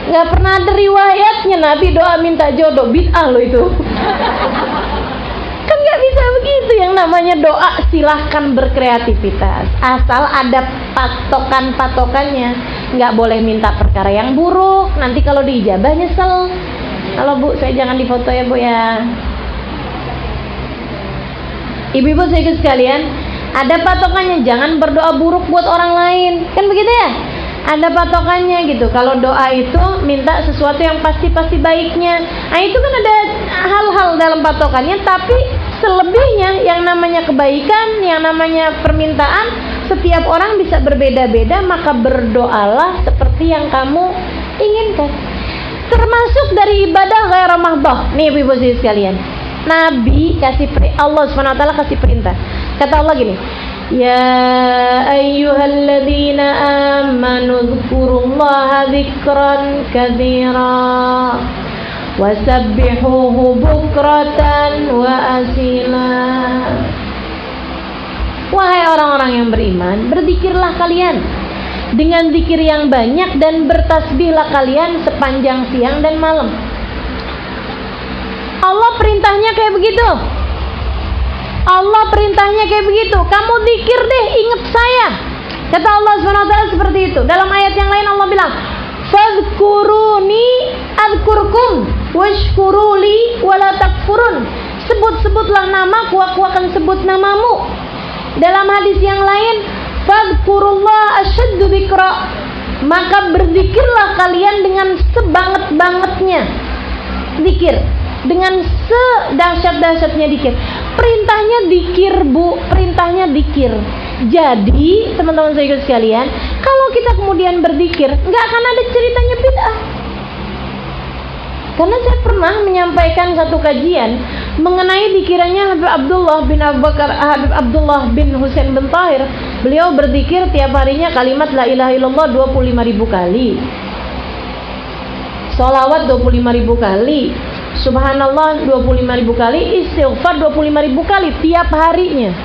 Nggak pernah ada riwayatnya Nabi doa minta jodoh, bid'ah loh itu. Kan nggak bisa begitu. Yang namanya doa silahkan berkreativitas, asal ada patokannya. Nggak boleh minta perkara yang buruk, nanti kalau diijabah nyesel. Kalau Bu, saya jangan difoto ya Bu ya. Ibu-ibu saya sekalian, ada patokannya, jangan berdoa buruk buat orang lain, kan begitu ya? Ada patokannya gitu. Kalau doa itu minta sesuatu yang pasti baiknya. Nah itu kan ada hal-hal dalam patokannya. Tapi selebihnya yang namanya kebaikan, yang namanya permintaan, setiap orang bisa berbeda-beda. Maka berdoalah seperti yang kamu inginkan. Termasuk dari ibadah ghairah mahdoh. Nih ibu-ibu sekalian, Nabi Allah SWT kasih perintah. Kata Allah gini, ya ayyuhalladzina amanu dzkurullaha dzikran katsira wasabbihuhu bukratan wa asila. Wahai orang-orang yang beriman, berzikirlah kalian dengan zikir yang banyak dan bertasbihlah kalian sepanjang siang dan malam. Allah perintahnya kayak begitu. Allah perintahnya kayak begitu. Kamu zikir deh, ingat saya. Kata Allah SWT seperti itu. Dalam ayat yang lain Allah bilang, fadhkuruni adzkurkum washkuruli wala takfurun. Sebut-sebutlah namaku, aku akan sebut namamu. Dalam hadis yang lain, fadhkurullah asyaddu dzikra. Maka berzikirlah kalian dengan sebanget-bangetnya zikir, dengan sedahsyat-dahsyatnya zikir. Perintahnya zikir Bu, perintahnya zikir. Jadi teman-teman saya sekalian, kalau kita kemudian berzikir, nggak akan ada ceritanya bid'ah. Karena saya pernah menyampaikan satu kajian mengenai dikirannya Habib Abdullah bin Abu Bakar, Habib Abdullah bin Husain bin Tahir. Beliau berzikir tiap harinya kalimat la ilaha illallah 25.000 kali, sholawat 25.000 kali, subhanallah 25.000 kali, istighfar 25.000 kali tiap harinya.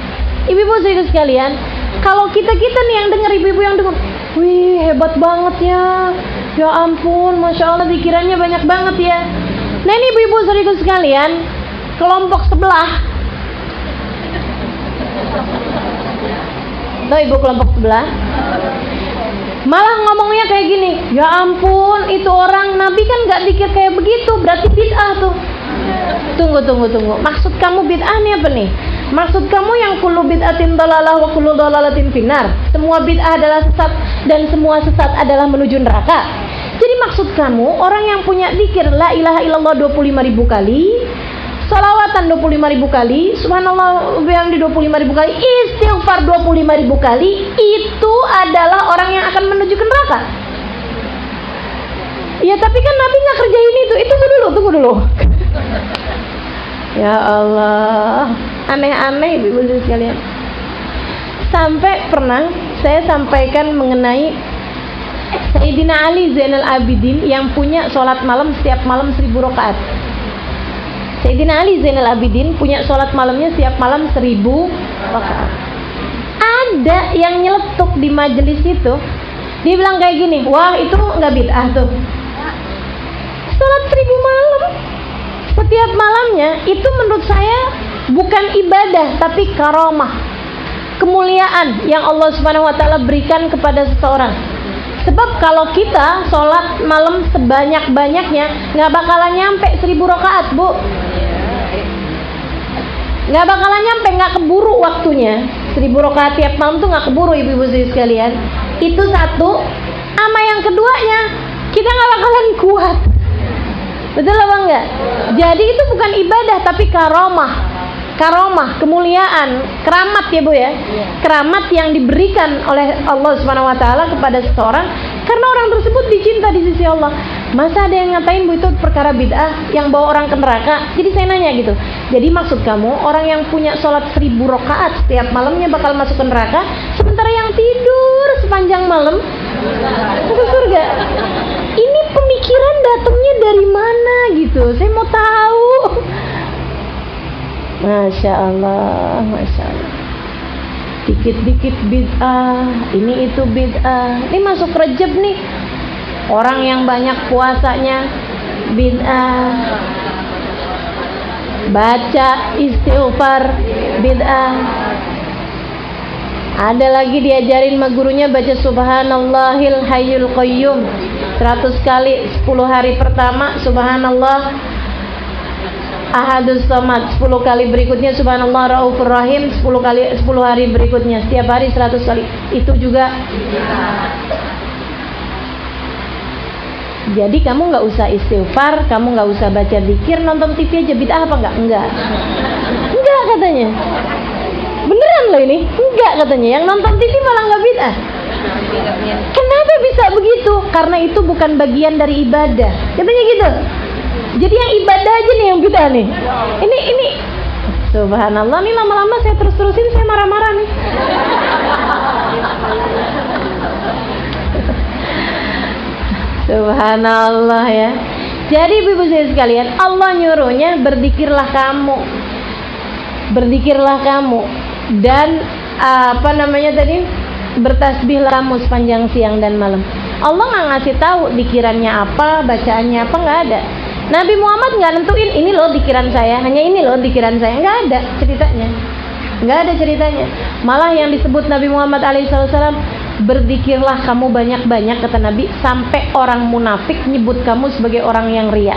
Ibu-ibu saya sekalian, kalau kita nih yang dengar, ibu-ibu yang dengar, wih hebat banget ya, ya ampun, masya Allah pikirannya banyak banget ya. Nah ini ibu-ibu saya sekalian, kelompok sebelah, tuh ibu kelompok sebelah, malah ngomongnya kayak gini, ya ampun itu orang Nabi kan gak zikir kayak begitu, berarti bid'ah tuh. Tunggu. Maksud kamu bid'ah nih apa nih? Maksud kamu yang kullu bid'atin dalalah wa kullu dalalatin finnar. Semua bid'ah adalah sesat dan semua sesat adalah menuju neraka. Jadi maksud kamu orang yang punya zikir la ilaha illallah 25.000 kali, salawatan 25.000 kali, subhanallah bihamdi 25.000 kali, istighfar 25.000 kali, itu adalah orang yang akan menuju ke neraka. Ya tapi kan Nabi nggak kerjain itu. Tunggu dulu. Ya Allah, aneh-aneh ibu-ibu sekalian. Sampai pernah saya sampaikan mengenai Sayyidina Ali Zainal Abidin yang punya sholat malam setiap malam 1000 rakaat. Sayyidina Ali Zainal Abidin punya sholat malamnya setiap malam 1000 rakaat. Ada yang nyeletuk di majelis itu, dia bilang kayak gini, wah itu nggak bid'ah tuh. Sholat 1000 malam setiap malamnya itu menurut saya bukan ibadah tapi karamah, kemuliaan yang Allah Subhanahu wa taala berikan kepada seseorang. Sebab kalau kita sholat malam sebanyak-banyaknya nggak bakalan nyampe 1000 rakaat, Bu. Nggak bakalan nyampe, nggak keburu waktunya. 1000 rakaat tiap malam tuh nggak keburu, ibu-ibu sekalian. Itu satu. Sama yang keduanya, kita nggak bakalan kuat. Betul apa enggak? Jadi itu bukan ibadah tapi karomah, kemuliaan, keramat ya Bu ya. Keramat yang diberikan oleh Allah Subhanahu wa taala kepada seseorang karena orang tersebut dicinta di sisi Allah. Masa ada yang ngatain Bu itu perkara bid'ah yang bawa orang ke neraka? Jadi saya nanya gitu. Jadi maksud kamu orang yang punya sholat 1000 rakaat setiap malamnya bakal masuk ke neraka, sementara yang tidur sepanjang malam masuk surga? Ini pemikiran datangnya dari mana gitu? Saya mau tahu. Masya Allah, Masya Allah. Dikit-dikit bid'ah, ini itu bid'ah. Ini masuk Rajab nih, orang yang banyak puasanya bid'ah, baca istighfar bid'ah. Ada lagi diajarin sama gurunya baca subhanallahil hayyul qayyum 100 kali 10 hari pertama, subhanallah ahadus samad 10 kali berikutnya, subhanallah raufur rahim 10 kali 10 hari berikutnya, setiap hari 100 kali. Itu juga. Jadi kamu nggak usah istighfar, kamu nggak usah baca zikir, nonton TV aja bid'ah apa enggak? Enggak katanya. Beneran loh ini, enggak katanya. Yang nonton TV malah nggak bid'ah. Kenapa bisa begitu? Karena itu bukan bagian dari ibadah, katanya gitu. Jadi yang ibadah aja nih yang bid'ah nih. Ini subhanallah, nih lama-lama saya terus-terusin saya marah-marah nih. Subhanallah ya. Jadi ibu-ibu sekalian, Allah nyuruhnya berzikirlah kamu. Berzikirlah kamu dan bertasbihlah kamu sepanjang siang dan malam. Allah nggak ngasih tahu dikirannya apa, bacaannya apa, nggak ada. Nabi Muhammad nggak nentuin ini loh dikiran saya, hanya ini loh dikiran saya, nggak ada ceritanya, nggak ada ceritanya. Malah yang disebut Nabi Muhammad alaihissalam, berzikirlah kamu banyak-banyak kata Nabi, sampai orang munafik nyebut kamu sebagai orang yang riya.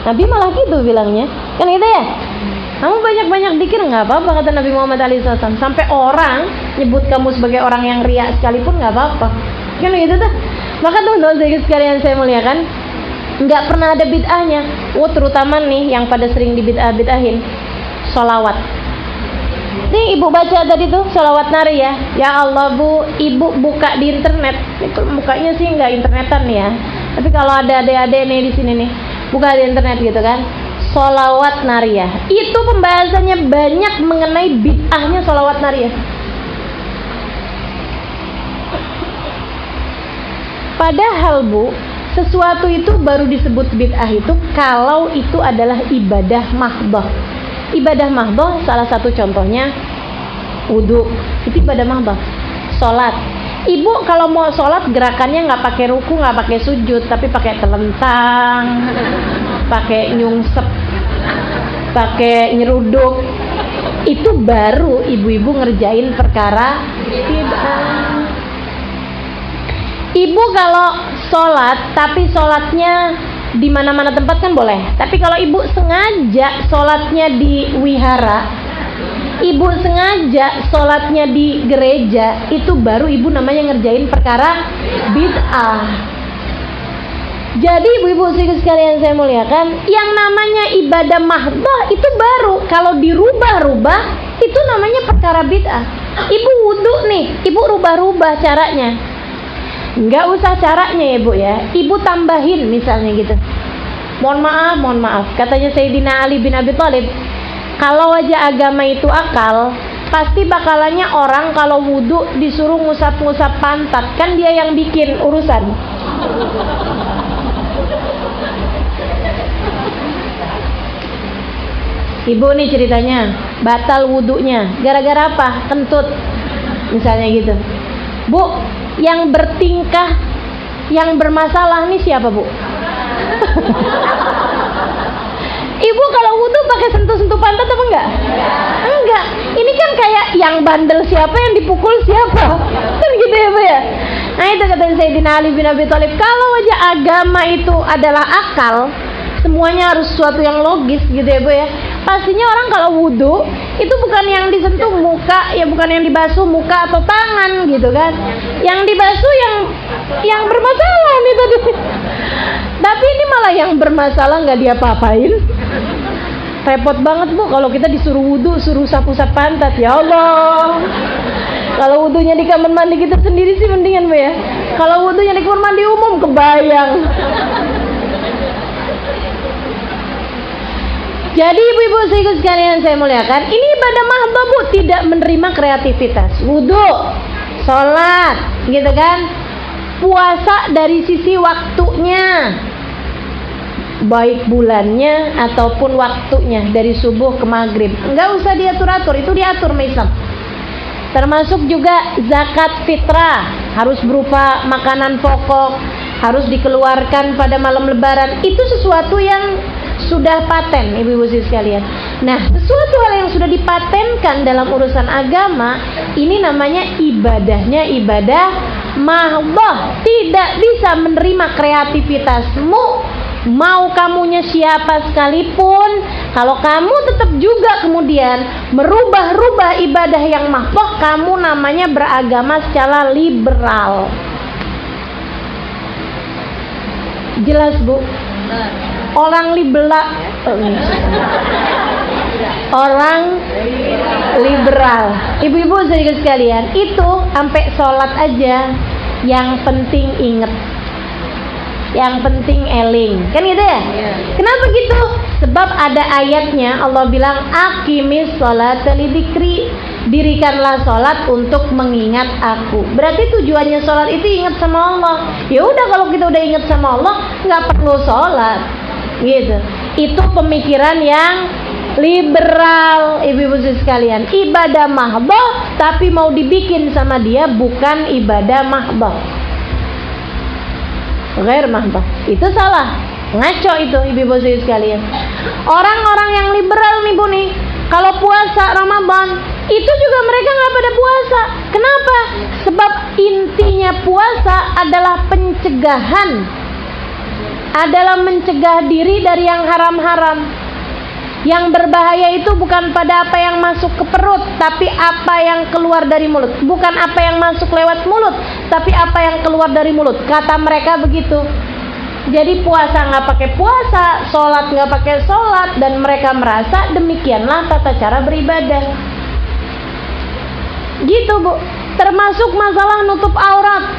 Nabi malah gitu bilangnya, kan gitu ya. Kamu banyak-banyak zikir nggak apa-apa kata Nabi Muhammad alaihissalam, sampai orang nyebut kamu sebagai orang yang riya sekalipun nggak apa-apa, kan gitu tuh. Maka teman-teman sekalian saya muliakan, nggak pernah ada bid'ahnya. Terutama nih yang pada sering dibid'ah-bid'ahin, sholawat. Nih ibu baca tadi tuh sholawat nariyah. Ya Allah Bu, ibu buka di internet. Itu bukanya sih nggak internetan ya. Tapi kalau ada adik-adik nih di sini nih, buka di internet gitu kan. Sholawat nariyah. Itu pembahasannya banyak mengenai bid'ahnya sholawat nariyah. Padahal Bu, sesuatu itu baru disebut bid'ah itu kalau itu adalah ibadah mahdhah. Ibadah mahdhah salah satu contohnya wudu, itu ibadah mahdhah. Sholat, ibu kalau mau sholat gerakannya nggak pakai ruku, nggak pakai sujud, tapi pakai telentang, pakai nyungsep, pakai nyeruduk. Itu baru ibu-ibu ngerjain perkara bid'ah. Ibu kalau sholat, tapi sholatnya di mana-mana tempat kan boleh. Tapi kalau ibu sengaja sholatnya di wihara, ibu sengaja sholatnya di gereja, itu baru ibu namanya ngerjain perkara bid'ah. Jadi ibu-ibu sekalian saya muliakan, yang namanya ibadah mahdhah itu baru kalau dirubah-rubah itu namanya perkara bid'ah. Ibu wudu nih, ibu rubah-rubah caranya. Nggak usah caranya ya Bu ya, ibu tambahin misalnya gitu. Mohon maaf, katanya Sayyidina Ali bin Abi Thalib, kalau aja agama itu akal, pasti bakalannya orang kalau wudhu disuruh ngusap-ngusap pantat, kan dia yang bikin urusan. Ibu nih ceritanya batal wudhunya gara-gara apa? Kentut misalnya gitu. Bu, yang bertingkah, yang bermasalah nih siapa, Bu? Ibu kalau wudhu pakai sentuh-sentuh pantat apa enggak? Enggak. Ini kan kayak yang bandel siapa, yang dipukul siapa, kan gitu ya, Bu ya. Nah itu kata Sayyidina Ali bin Abi Thalib, kalau aja agama itu adalah akal, semuanya harus sesuatu yang logis gitu ya, Bu ya. Pastinya orang kalau wudhu itu bukan yang disentuh muka, ya bukan yang dibasuh muka atau tangan gitu kan. Yang dibasuh yang bermasalah nih tadi. Tapi ini malah yang bermasalah nggak diapa-apain. Repot banget, Bu, kalau kita disuruh wudhu, suruh usap-usap pantat. Ya Allah. Kalau wudhunya di kamar mandi kita sendiri sih mendingan, Bu ya. Kalau wudhunya di kamar mandi umum kebayang. Jadi ibu-ibu sekalian saya muliakan, ini ibadah mahdhah, Bu, tidak menerima kreativitas. Wudhu, sholat, gitu kan. Puasa dari sisi waktunya, baik bulannya ataupun waktunya, dari subuh ke maghrib. Enggak usah diatur-atur, itu diatur sama Islam. Termasuk juga zakat fitrah, harus berupa makanan pokok, harus dikeluarkan pada malam lebaran. Itu sesuatu yang sudah paten, ibu-ibu sekalian. Nah, sesuatu hal yang sudah dipatenkan dalam urusan agama, ini namanya ibadahnya ibadah mahdhah. Tidak bisa menerima kreativitasmu, mau kamunya siapa sekalipun. Kalau kamu tetap juga kemudian merubah-rubah ibadah yang mahdhah, kamu namanya beragama secara liberal. Jelas, Bu? Orang liberal, orang liberal, ibu-ibu sekalian, itu sampai sholat aja yang penting inget, yang penting eling, kan gitu ya? Kenapa gitu? Sebab ada ayatnya, Allah bilang aqimis sholata lidzikri, dirikanlah sholat untuk mengingat aku. Berarti tujuannya sholat itu ingat sama Allah. Ya udah, kalau kita udah ingat sama Allah, nggak perlu sholat, gitu. Itu pemikiran yang liberal, ibu-ibu sekalian. Ibadah mahdhah tapi mau dibikin sama dia bukan ibadah mahdhah, ghair mahdhah. Itu salah, ngaco itu, ibu-ibu sekalian. Orang-orang yang liberal nih, Bu, nih, kalau puasa Ramadan itu juga mereka nggak pada puasa. Kenapa? Sebab intinya puasa adalah pencegahan, adalah mencegah diri dari yang haram-haram. Yang berbahaya itu bukan pada apa yang masuk ke perut, tapi apa yang keluar dari mulut. Bukan apa yang masuk lewat mulut, tapi apa yang keluar dari mulut. Kata mereka begitu. Jadi puasa nggak pakai puasa, sholat nggak pakai sholat, dan mereka merasa demikianlah tata cara beribadah. Gitu, Bu. Termasuk masalah nutup aurat.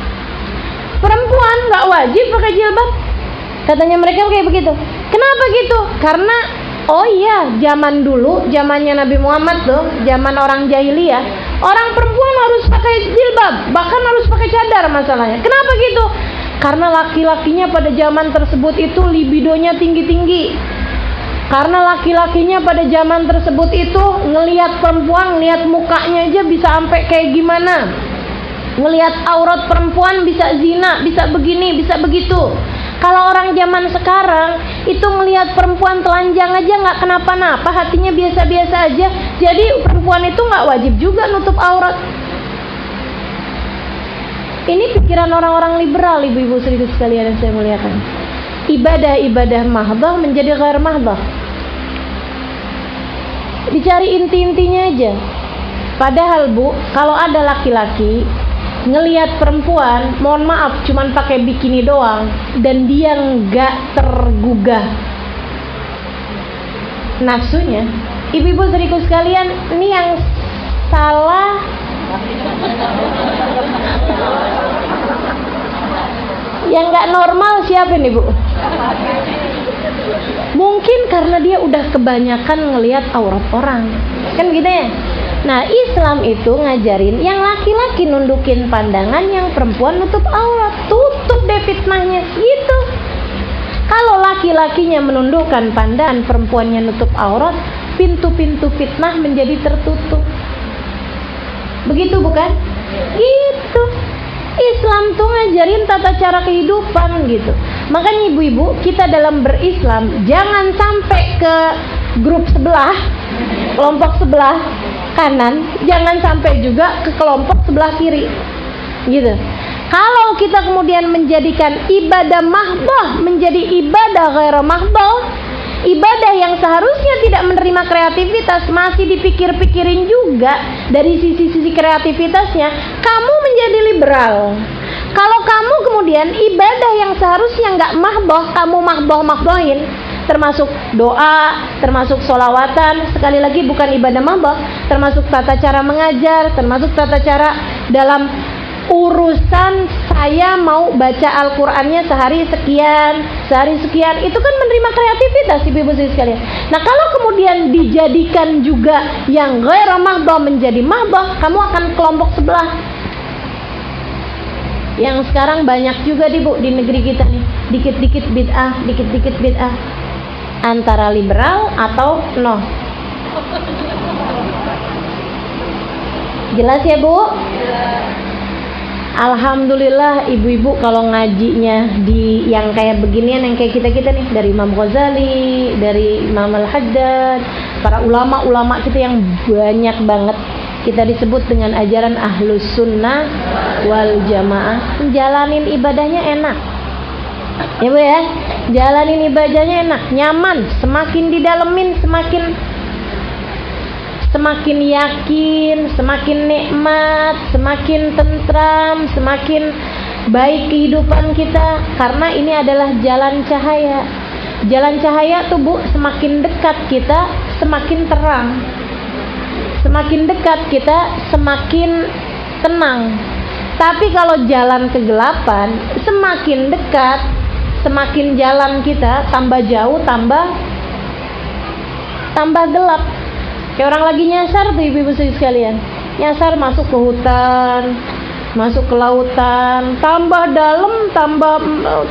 Perempuan nggak wajib pakai jilbab. Katanya mereka kayak begitu. Kenapa gitu? Karena oh iya, zaman dulu, zamannya Nabi Muhammad tuh, zaman orang jahiliyah, orang perempuan harus pakai jilbab, bahkan harus pakai cadar masalahnya. Kenapa gitu? Karena laki-lakinya pada zaman tersebut itu libidonya tinggi-tinggi. Karena laki-lakinya pada zaman tersebut itu ngelihat perempuan, ngelihat mukanya aja bisa sampai kayak gimana. Ngelihat aurat perempuan bisa zina, bisa begini, bisa begitu. Kalau orang zaman sekarang itu ngelihat perempuan telanjang aja nggak kenapa-napa, hatinya biasa-biasa aja. Jadi perempuan itu nggak wajib juga nutup aurat. Ini pikiran orang-orang liberal, ibu-ibu sekalian yang saya muliakan. Ibadah-ibadah mahdhah menjadi ghair mahdhah. Dicari inti-intinya aja. Padahal, Bu, kalau ada laki-laki ngelihat perempuan, mohon maaf, cuman pakai bikini doang, dan dia nggak tergugah nafsunya, ibu-ibu sekalian, ini yang salah. Yang nggak normal siapa nih, Bu? Mungkin karena dia udah kebanyakan ngelihat aurat orang, kan gitu ya. Nah, Islam itu ngajarin yang laki-laki nundukin pandangan, yang perempuan nutup aurat. Tutup deh fitnahnya gitu. Kalau laki-lakinya menundukkan pandangan, perempuannya nutup aurat, pintu-pintu fitnah menjadi tertutup. Begitu bukan? Gitu. Islam tuh ngajarin tata cara kehidupan gitu. Makanya ibu-ibu, kita dalam berislam jangan sampai ke grup sebelah, kelompok sebelah kanan, jangan sampai juga ke kelompok sebelah kiri gitu. Kalau kita kemudian menjadikan ibadah mahdoh menjadi ibadah ghaira mahdoh, ibadah yang seharusnya tidak menerima kreativitas, masih dipikir-pikirin juga dari sisi-sisi kreativitasnya, kamu menjadi liberal. Kalau kamu kemudian ibadah yang seharusnya nggak mahdoh, kamu mahdoh-mahdohin, termasuk doa, termasuk sholawatan, sekali lagi bukan ibadah mahdoh, termasuk tata cara mengajar, termasuk tata cara dalam urusan saya mau baca Al-Qur'annya sehari sekian, itu kan menerima kreativitas ibu-ibu sekalian. Nah, kalau kemudian dijadikan juga yang ghaira mahdoh menjadi mahdoh, kamu akan kelompok sebelah. Yang sekarang banyak juga di negeri kita nih, dikit-dikit bid'ah, antara liberal atau no. Jelas ya Bu? Alhamdulillah ibu-ibu kalau ngajinya di yang kayak beginian, yang kayak kita-kita nih, dari Imam Ghazali, dari Imam Al-Haddad, para ulama-ulama kita yang banyak banget, kita disebut dengan ajaran Ahlus Sunnah wal Jamaah, jalanin ibadahnya enak ya Bu ya, jalanin ibadahnya enak, nyaman, semakin didalemin semakin yakin, semakin nikmat, semakin tentram, semakin baik kehidupan kita, karena ini adalah jalan cahaya. Jalan cahaya tuh Bu, semakin dekat kita semakin terang, semakin dekat kita semakin tenang. Tapi kalau jalan kegelapan, semakin dekat, semakin jalan kita tambah jauh, tambah gelap. Kayak orang lagi nyasar tuh ibu-ibu sekalian, nyasar masuk ke hutan, masuk ke lautan, tambah dalam,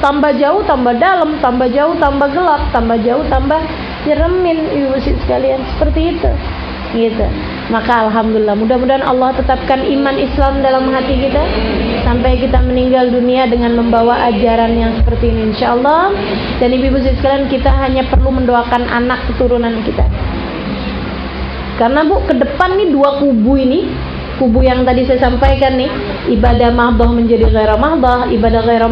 tambah jauh, tambah dalam, tambah jauh, tambah gelap, tambah jauh, tambah nyeremin ibu sekalian, seperti itu gitu. Maka alhamdulillah, mudah-mudahan Allah tetapkan iman Islam dalam hati kita sampai kita meninggal dunia dengan membawa ajaran yang seperti ini insyaallah. Dan ibu-ibu sekalian, kita hanya perlu mendoakan anak keturunan kita. Karena Bu, ke depan nih dua kubu ini, kubu yang tadi saya sampaikan nih, ibadah mahdoh menjadi ghaira mahdoh, ibadah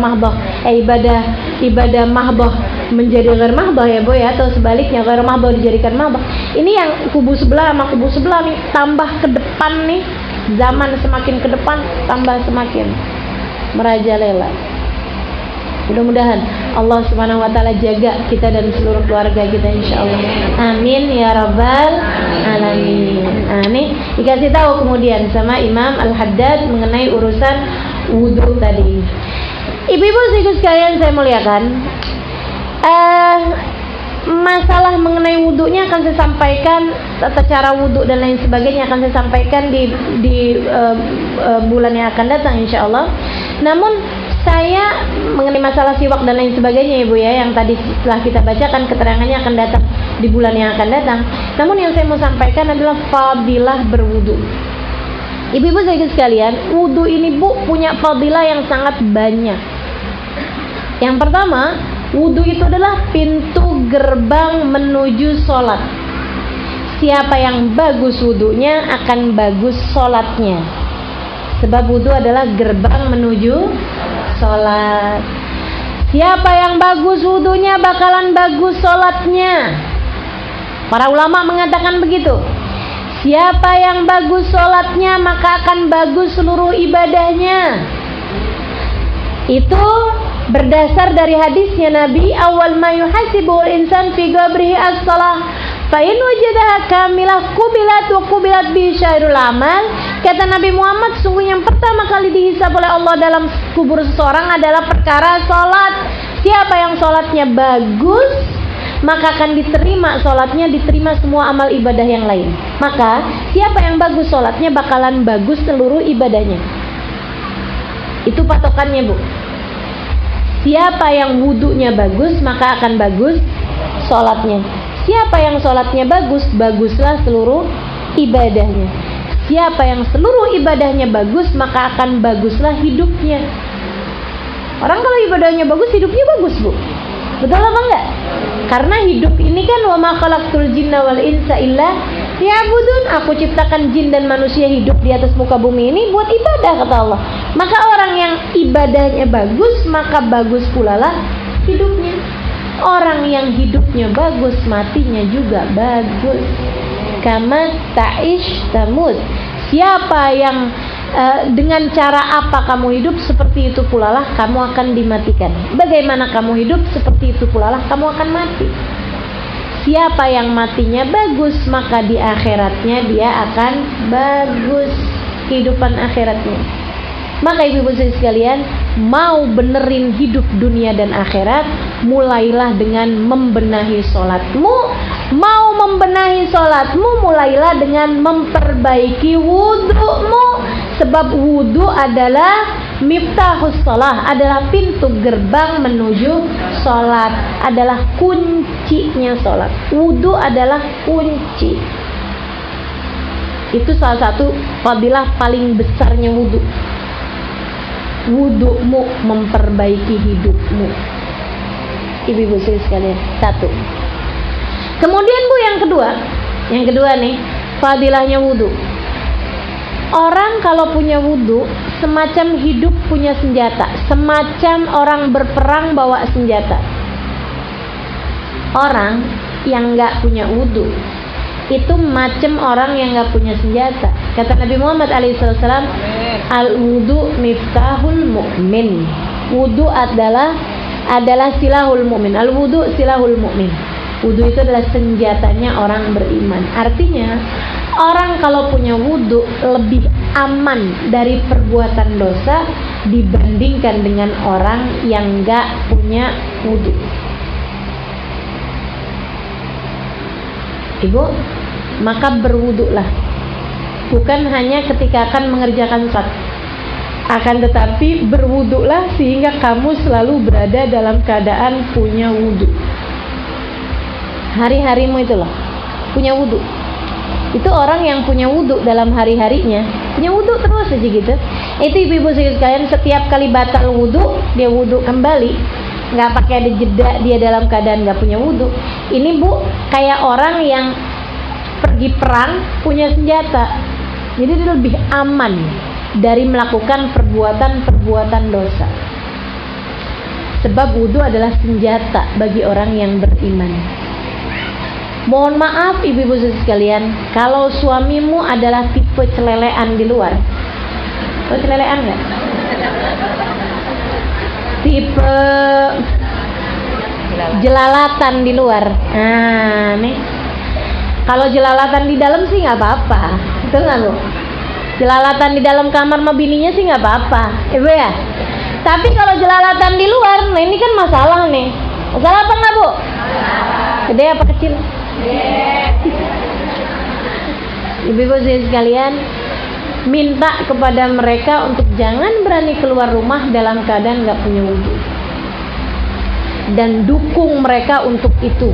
mahdoh menjadi ghair mahdoh ya Bu ya, atau sebaliknya ghair mahdoh dijadikan mahdoh. Ini yang kubu sebelah sama kubu sebelah nih, tambah ke depan nih, zaman semakin ke depan tambah semakin merajalela. Mudah-mudahan Allah Subhanahu wa taala jaga kita dan seluruh keluarga kita insyaallah. Amin ya rabbal alamin. Nah, ini dikasih tahu kemudian sama Imam Al-Haddad mengenai urusan wudu tadi. Ibu-ibu sekalian saya muliakan, masalah mengenai wudunya akan saya sampaikan, tata cara wudu dan lain sebagainya akan saya sampaikan di bulan yang akan datang insyaallah. Namun saya mengenai masalah siwak dan lain sebagainya Ibu ya, yang tadi setelah kita bacakan keterangannya akan datang di bulan yang akan datang. Namun yang saya mau sampaikan adalah fadilah berwudu. Ibu-ibu sekalian, wudu ini Bu punya fadilah yang sangat banyak. Yang pertama, wudu itu adalah pintu gerbang menuju sholat. Siapa yang bagus wudunya akan bagus sholatnya. Sebab wudu adalah gerbang menuju sholat. Siapa yang bagus wudunya bakalan bagus sholatnya. Para ulama mengatakan begitu. Siapa yang bagus sholatnya maka akan bagus seluruh ibadahnya. Itu berdasar dari hadisnya Nabi, awal ma yuhasibul insan fi qabrihi as-salah fa in wajadaha kamilah qubilat wa qubilat bi syairul amal. Kata Nabi Muhammad, sungguh yang pertama kali dihisab oleh Allah dalam kubur seseorang adalah perkara sholat. Siapa yang sholatnya bagus, maka akan diterima sholatnya, diterima semua amal ibadah yang lain. Maka siapa yang bagus sholatnya bakalan bagus seluruh ibadahnya. Itu patokannya, Bu. Siapa yang wudunya bagus maka akan bagus sholatnya. Siapa yang sholatnya bagus, baguslah seluruh ibadahnya. Siapa yang seluruh ibadahnya bagus maka akan baguslah hidupnya. Orang kalau ibadahnya bagus, hidupnya bagus, Bu. Betul apa enggak? Karena hidup ini kan wa ma khalaqtul jinna wal insa illa liya'budun. Aku ciptakan jin dan manusia hidup di atas muka bumi ini buat ibadah, kata Allah. Maka orang yang ibadahnya bagus, maka bagus pula lah hidupnya. Orang yang hidupnya bagus, matinya juga bagus. Kama ta'ish tamut. Siapa yang dengan cara apa kamu hidup, seperti itu pula lah kamu akan dimatikan. Bagaimana kamu hidup, seperti itu pula lah kamu akan mati. Siapa yang matinya bagus, maka di akhiratnya dia akan bagus kehidupan akhiratnya. Maka ibu-ibu sekalian, mau benerin hidup dunia dan akhirat, mulailah dengan membenahi sholatmu. Mau membenahi sholatmu, mulailah dengan memperbaiki wudumu. Sebab wudu adalah miftahus sholat, adalah pintu gerbang menuju sholat, adalah kuncinya sholat. Wudu adalah kunci. Itu salah satu fadilah paling besarnya wudu. Wudumu memperbaiki hidupmu. Ibu-ibu sekalian, satu. Kemudian Bu, yang kedua nih, fadilahnya wudu. Orang kalau punya wudu, semacam hidup punya senjata, semacam orang berperang bawa senjata. Orang yang nggak punya wudu itu macam orang yang nggak punya senjata. Kata Nabi Muhammad SAW, al-wudu miftahul mu'min. Wudu adalah silahul mu'min. Al-wudu silahul mu'min. Wudu itu adalah senjatanya orang beriman. Artinya orang kalau punya wudu lebih aman dari perbuatan dosa dibandingkan dengan orang yang nggak punya wudu. Ibu, maka berwudulah. Bukan hanya ketika akan mengerjakan sholat, akan tetapi berwudulah sehingga kamu selalu berada dalam keadaan punya wudu. Hari-harimu itu loh punya wudu. Itu orang yang punya wudu dalam hari-harinya, punya wudu terus aja gitu. Itu ibu-ibu sekalian, setiap kali batal wudu, dia wudu kembali, nggak pakai ada jeda dia dalam keadaan nggak punya wudu. Ini Bu, kayak orang yang pergi perang punya senjata, jadi dia lebih aman dari melakukan perbuatan dosa. Sebab wudu adalah senjata bagi orang yang beriman. Mohon maaf ibu-ibu sekalian, kalau suamimu adalah tipe celelean di luar. Tahu celelean nggak? Tipe jelalatan di luar. Nah, nih. Kalau jelalatan di dalam sih nggak apa-apa, betul nggak Bu? Jelalatan di dalam kamar sama bininya sih nggak apa-apa, Ibu ya. Tapi kalau jelalatan di luar, nah ini kan masalah nih. Masalah apa nggak Bu? Gede apa kecil? Ibu-ibu sekalian, minta kepada mereka untuk jangan berani keluar rumah dalam keadaan nggak punya wudu, dan dukung mereka untuk itu.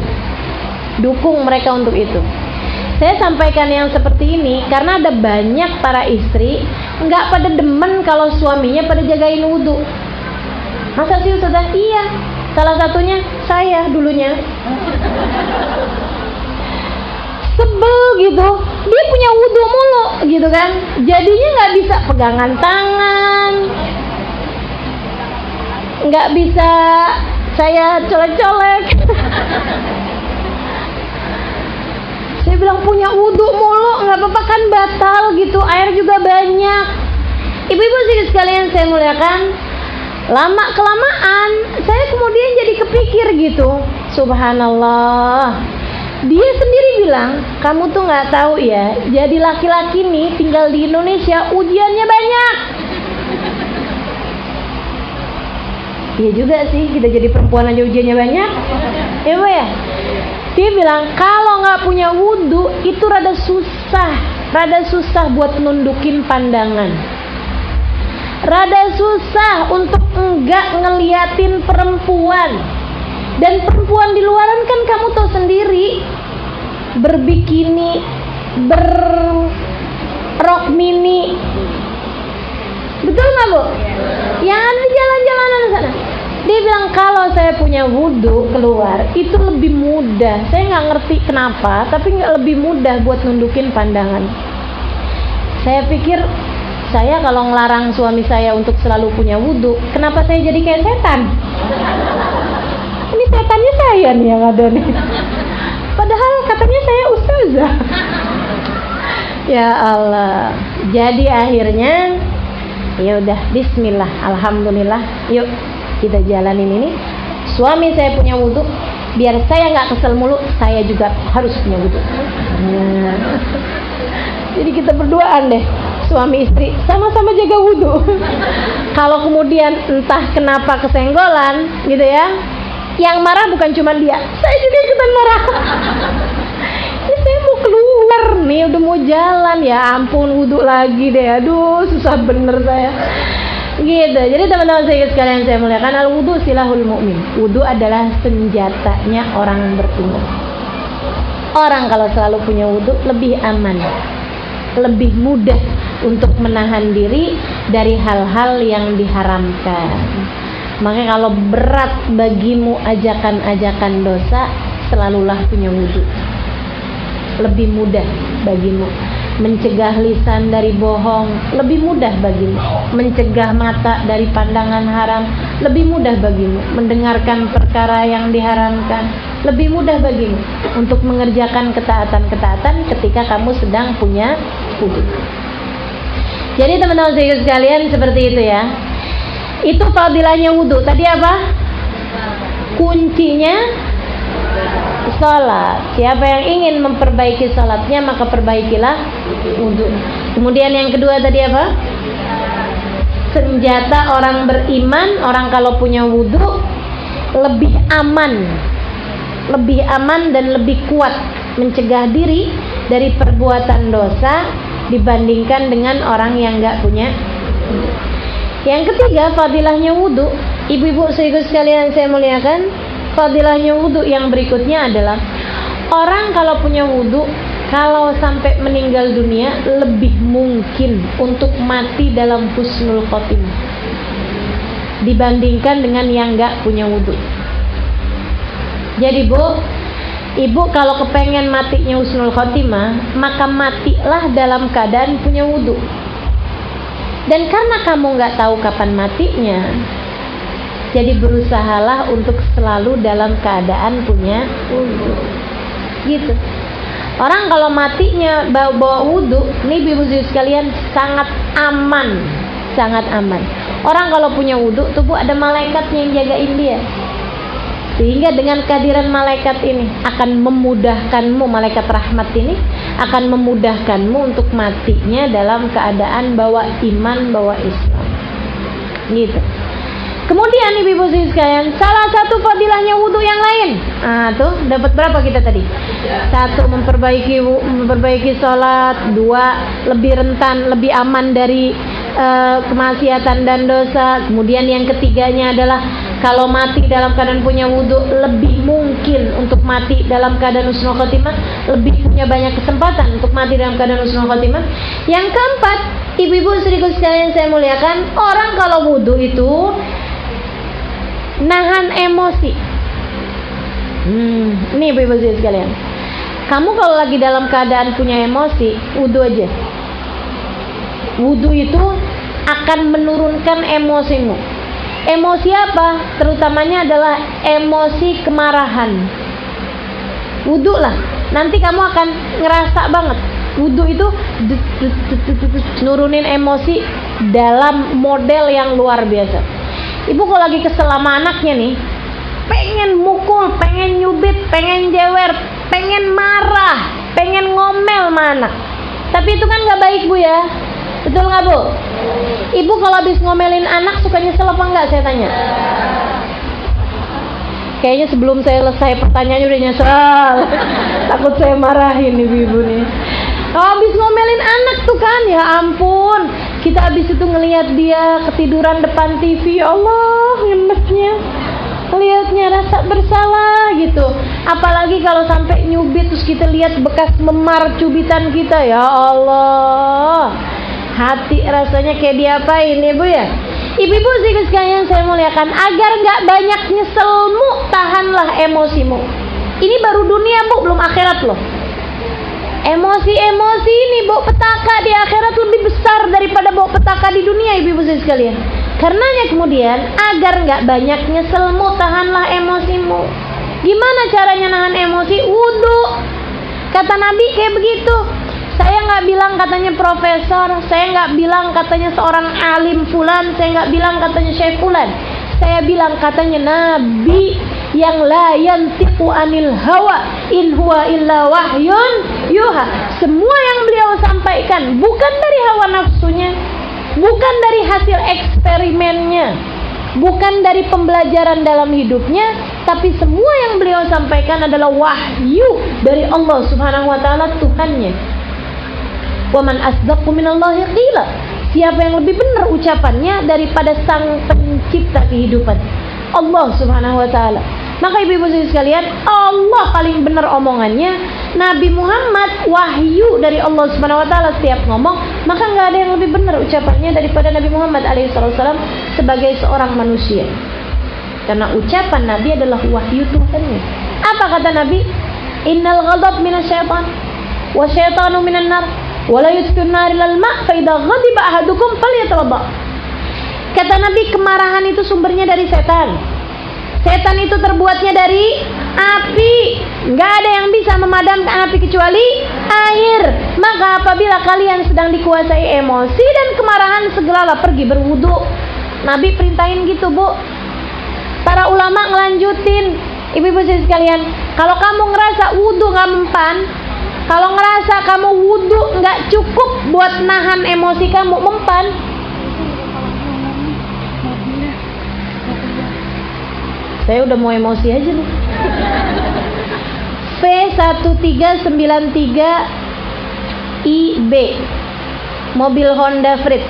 Saya sampaikan yang seperti ini karena ada banyak para istri nggak pada demen kalau suaminya pada jagain wudu. Masa sih Ustazah? Iya, salah satunya saya dulunya. Sebel gitu, dia punya wudu mulu gitu kan, jadinya nggak bisa pegangan tangan, nggak bisa saya colek-colek. Saya bilang punya wudu mulu, nggak apa-apa kan batal gitu, air juga banyak. Ibu-ibu sekalian saya muliakan, lama kelamaan saya kemudian jadi kepikir gitu, subhanallah. Dia sendiri bilang, kamu tuh nggak tahu ya, jadi laki-laki nih tinggal di Indonesia ujiannya banyak. Iya juga sih, kita jadi perempuan aja ujiannya banyak. Ya Bu ya. Dia bilang kalau nggak punya wudu itu rada susah buat nundukin pandangan. Rada susah untuk enggak ngeliatin perempuan. Dan perempuan di luaran kan kamu tahu sendiri, berbikini, berrok mini. Betul nggak Bu? Yang ada di jalan-jalanan sana. Dia bilang kalau saya punya wudu keluar itu lebih mudah. Saya nggak ngerti kenapa, tapi nggak lebih mudah buat nundukin pandangan. Saya pikir saya kalau ngelarang suami saya untuk selalu punya wudu, kenapa saya jadi kayak setan? Ini setannya saya nih yang ada nih. Padahal katanya saya ustazah. Ya Allah. Jadi akhirnya ya udah, bismillah, alhamdulillah, yuk kita jalanin ini. Suami saya punya wudu, biar saya nggak kesel mulu, saya juga harus punya wudu. Jadi kita berduaan deh, suami istri sama-sama jaga wudu. Kalau kemudian entah kenapa kesenggolan gitu ya, yang marah bukan cuma dia, saya juga ikutan marah. Ini saya mau keluar nih, udah mau jalan, ya ampun wudu lagi deh, aduh susah bener saya. Gitu. Jadi teman-teman saya sekalian saya muliakan, al wudu silahul mu'min. Wudu adalah senjatanya orang beriman. Orang kalau selalu punya wudu lebih aman, lebih mudah untuk menahan diri dari hal-hal yang diharamkan. Makanya kalau berat bagimu ajakan-ajakan dosa, selalulah punya wudu. Lebih mudah bagimu mencegah lisan dari bohong, lebih mudah bagimu mencegah mata dari pandangan haram, lebih mudah bagimu mendengarkan perkara yang diharamkan, lebih mudah bagimu untuk mengerjakan ketaatan-ketaatan ketika kamu sedang punya wudu. Jadi teman-teman saya sekalian, seperti itu ya. Itu fadilahnya wudu. Tadi apa? Kuncinya sholat. Siapa yang ingin memperbaiki sholatnya, maka perbaikilah wudu. Kemudian yang kedua tadi apa? Senjata orang beriman. Orang kalau punya wudu lebih aman dan lebih kuat mencegah diri dari perbuatan dosa dibandingkan dengan orang yang nggak punya wudu. Yang ketiga, fadilahnya wudu. Ibu-ibu saudara sekalian saya muliakan, fadilahnya wudu yang berikutnya adalah orang kalau punya wudu, kalau sampai meninggal dunia lebih mungkin untuk mati dalam husnul khotimah dibandingkan dengan yang nggak punya wudu. Jadi Bu, ibu kalau kepengen matinya husnul khotimah, maka matilah dalam keadaan punya wudu. Dan karena kamu nggak tahu kapan matinya, jadi berusahalah untuk selalu dalam keadaan punya wudu. Gitu. Orang kalau matinya bawa wudu, nih ibu sekalian, sangat aman, sangat aman. Orang kalau punya wudu, tubuh ada malaikatnya yang jagain dia. Sehingga dengan kehadiran malaikat ini akan memudahkanmu, malaikat rahmat ini akan memudahkanmu untuk matinya dalam keadaan bawa iman, bawa Islam. Gitu. Kemudian ibu-ibu sekalian, salah satu fadilahnya wudu yang lain. Tuh dapat berapa kita tadi? 1, memperbaiki sholat. 2, lebih rentan, lebih aman dari kemaksiatan dan dosa. Kemudian yang ketiganya adalah kalau mati dalam keadaan punya wudu, lebih mungkin untuk mati dalam keadaan husnul khotimah, lebih punya banyak kesempatan untuk mati dalam keadaan husnul khotimah. Yang keempat, ibu-ibu saudaraku sekalian saya muliakan, orang kalau wudu itu nahan emosi. Ini ibu-ibu sekalian, kamu kalau lagi dalam keadaan punya emosi, wudu aja. Wudu itu akan menurunkan emosimu. Emosi apa? Terutamanya adalah emosi kemarahan. Wudu lah, nanti kamu akan ngerasa banget. Wudu itu nurunin emosi dalam model yang luar biasa. Ibu kalau lagi kesel sama anaknya nih, pengen mukul, pengen nyubit, pengen jewer, pengen marah, pengen ngomel sama anak. Tapi itu kan gak baik Bu ya. Betul gak Bu? Ibu kalau habis ngomelin anak suka nyesel apa enggak, saya tanya? Kayaknya sebelum saya selesai pertanyaannya udah nyesel. Takut saya marahin ibu-ibu nih. Habis ngomelin anak tuh kan, ya ampun. Kita habis itu ngelihat dia ketiduran depan TV. Ya Allah, gemesnya. Lihatnya rasa bersalah gitu. Apalagi kalau sampai nyubit terus kita lihat bekas memar cubitan kita. Ya Allah, hati rasanya kayak diapain ya Bu ya. Ibu-ibu sih sekalian saya muliakan, agar gak banyak nyeselmu, tahanlah emosimu. Ini baru dunia Bu, belum akhirat loh. Emosi-emosi ini bau petaka di akhirat lebih besar daripada bau petaka di dunia, ibu-ibu sekalian. Karenanya kemudian, agar gak banyak nyeselmu, tahanlah emosimu. Gimana caranya nahan emosi? Wudu. Kata Nabi kayak begitu. Saya nggak bilang katanya profesor, saya nggak bilang katanya seorang alim fulan, saya nggak bilang katanya syekh fulan. Saya bilang katanya Nabi yang la yantiqu anil hawa in huwa illa wahyun yuha. Semua yang beliau sampaikan bukan dari hawa nafsunya, bukan dari hasil eksperimennya, bukan dari pembelajaran dalam hidupnya, tapi semua yang beliau sampaikan adalah wahyu dari Allah Subhanahu wa taala, Tuhannya. Wa man asdaqu minallahi qila. Siapa yang lebih benar ucapannya daripada sang pencipta kehidupan, Allah Subhanahu wa taala. Maka ibu-ibu sekalian, Allah paling benar omongannya, Nabi Muhammad wahyu dari Allah Subhanahu wa taala setiap ngomong, maka enggak ada yang lebih benar ucapannya daripada Nabi Muhammad alaihissalam sebagai seorang manusia. Karena ucapan Nabi adalah wahyu Tuhannya. Apa kata Nabi? Innal ghadab minasyaitan wa syaitanu minan nar. Wala yutfin narilal ma' fa idza ghadiba ahadukum falyatawadda. Kata Nabi, kemarahan itu sumbernya dari setan. Setan itu terbuatnya dari api. Enggak ada yang bisa memadamkan api kecuali air. Maka apabila kalian sedang dikuasai emosi dan kemarahan, segeralah pergi berwudu. Nabi perintahin gitu, Bu. Para ulama ngelanjutin, ibu-ibu sekalian, kalau kamu ngerasa wudu nggak mempan, kalau ngerasa kamu wudu nggak cukup buat nahan emosi kamu, mempan. Saya udah mau emosi aja nih. V1393 IB, mobil Honda Freed,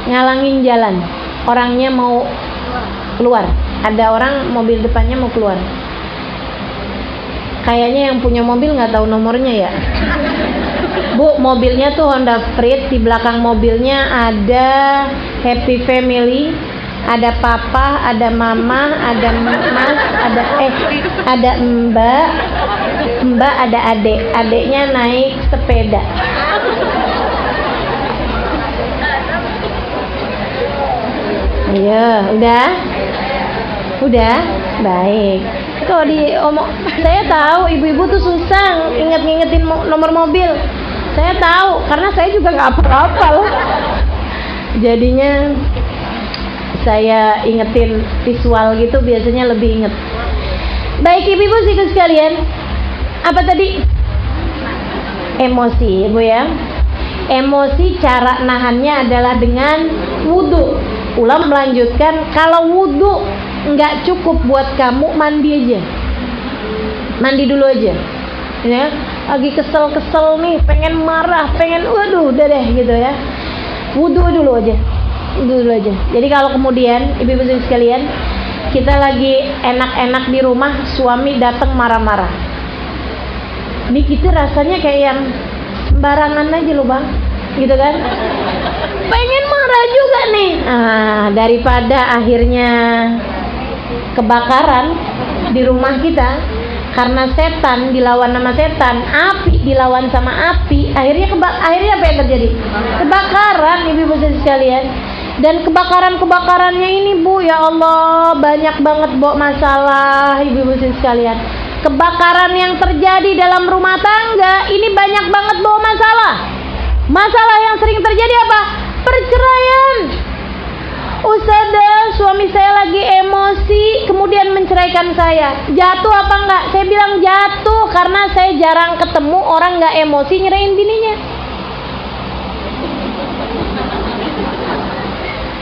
ngalangin jalan. Orangnya mau keluar. Ada orang mobil depannya mau keluar. Kayaknya yang punya mobil nggak tahu nomornya ya. Bu, mobilnya tuh Honda Freed. Di belakang mobilnya ada Happy Family, ada papa, ada mama, ada mas, ada mbak, ada adek. Adeknya naik sepeda. Iya, udah, baik. Kalau saya tahu ibu-ibu tuh susah ngingetin nomor mobil. Saya tahu, karena saya juga nggak hafal. Jadinya saya ingetin visual gitu, biasanya lebih inget. Baik ibu-ibu sekalian, apa tadi? Emosi, ibu ya. Emosi cara nahannya adalah dengan wudu. Ulam melanjutkan, kalau wudu nggak cukup buat kamu, mandi aja. Mandi dulu aja. Ya, lagi kesel-kesel nih, pengen marah, waduh, udah deh gitu ya. Wudu dulu aja. Jadi kalau kemudian ibu-ibu sekalian, kita lagi enak-enak di rumah, suami datang marah-marah. Ini kita rasanya kayak yang sembarangan aja loh bang, gitu kan? Pengen marah juga nih. Daripada akhirnya kebakaran di rumah kita karena setan dilawan sama setan, api dilawan sama api, akhirnya apa yang terjadi? Kebakaran, ibu-ibu sekalian. Dan kebakarannya ini, Bu, ya Allah, banyak banget masalah, ibu-ibu sekalian. Kebakaran yang terjadi dalam rumah tangga ini banyak banget masalah. Masalah yang sering terjadi apa? Perceraian. Ustazah, suami saya lagi emosi kemudian menceraikan saya. Jatuh apa enggak? Saya bilang jatuh, karena saya jarang ketemu orang enggak emosi nyerahin bininya.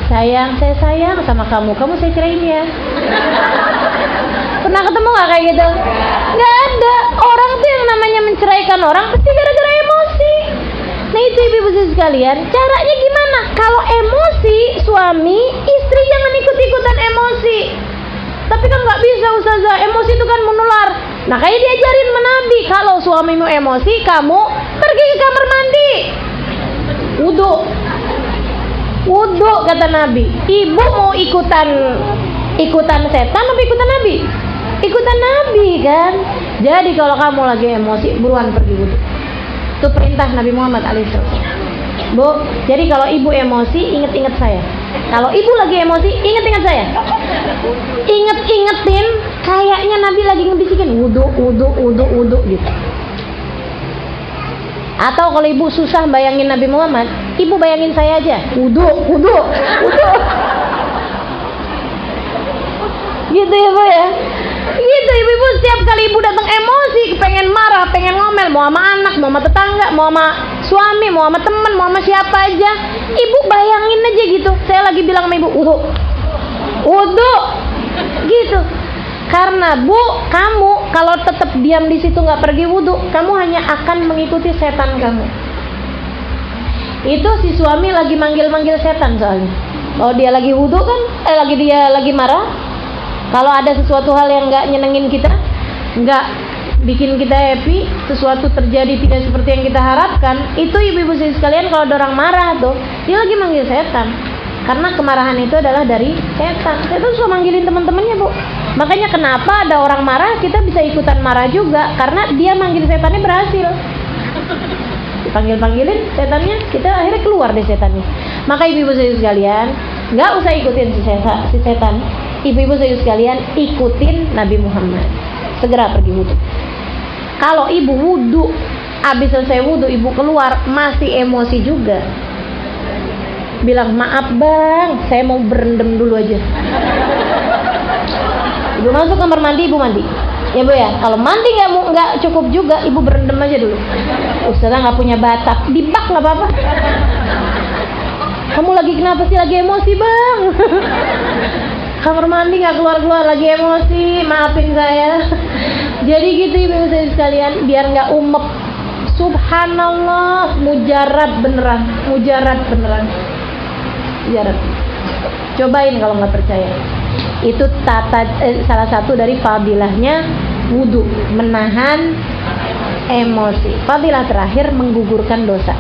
Sayang, saya sayang sama kamu saya ceraiin ya. Pernah ketemu nggak kayak gitu? Nggak ada. Orang tuh yang namanya menceraikan orang pasti gara-gara emosi. Nah itu ibu-ibu sekalian, caranya gimana? Kalau emosi suami, istri jangan ikut-ikutan emosi. Tapi kan nggak bisa Ustazah, emosi itu kan menular. Nah kayak diajarin sama Nabi, kalau suamimu emosi, kamu pergi ke kamar mandi, wudu kata Nabi. Ibu mau ikutan setan apa ikutan Nabi? Ikutan Nabi kan. Jadi kalau kamu lagi emosi, buruan pergi wudu. Itu perintah Nabi Muhammad alaihissalam. Bu, jadi kalau ibu emosi, inget-inget saya. Kalau ibu lagi emosi, inget-inget saya. Ingetin, kayaknya Nabi lagi ngebisikin wudu gitu. Atau kalau ibu susah bayangin Nabi Muhammad, ibu bayangin saya aja, wudu. Gitu ya Bu ya. Gitu ibu-ibu, setiap kali ibu datang emosi, pengen marah, pengen ngomel, mau sama anak, mau sama tetangga, mau sama suami, mau sama teman, mau sama siapa aja, ibu bayangin aja gitu, saya lagi bilang sama ibu, wudu gitu. Karena Bu, kamu kalau tetap diam di situ nggak pergi wudu, kamu hanya akan mengikuti setan kamu. Itu si suami lagi manggil-manggil setan soalnya. Kalau dia lagi wudu kan, dia lagi marah. Kalau ada sesuatu hal yang nggak nyenengin kita, nggak bikin kita happy, sesuatu terjadi tidak seperti yang kita harapkan, itu ibu-ibu sekalian kalau ada orang marah tuh, dia lagi manggil setan. Karena kemarahan itu adalah dari setan. Setan suka manggilin teman-temannya Bu. Makanya kenapa ada orang marah, kita bisa ikutan marah juga, karena dia manggil setannya berhasil. Dipanggil-panggilin setannya, kita akhirnya keluar deh setannya. Maka ibu-ibu sekalian, nggak usah ikutin si setan. Ibu-ibu sekalian, ikutin Nabi Muhammad. Segera pergi wudu. Kalau ibu wudu, habis selesai wudu ibu keluar masih emosi juga, bilang maaf bang, saya mau berendam dulu aja. Ibu masuk kamar mandi, ibu mandi. Ya Bu ya, kalau mandi nggak cukup juga, ibu berendam aja dulu. Ustazah nggak punya batap, di bak nggak apa-apa. Kamu lagi kenapa sih? Lagi emosi bang. Kamar mandi nggak keluar-keluar, lagi emosi, maafin saya. Jadi gitu ibu saya sekalian, biar nggak umek. Subhanallah, mujarab beneran. Cobain kalau nggak percaya. Itu salah satu dari fadilahnya wudu, menahan emosi. Fadilah terakhir, menggugurkan dosa.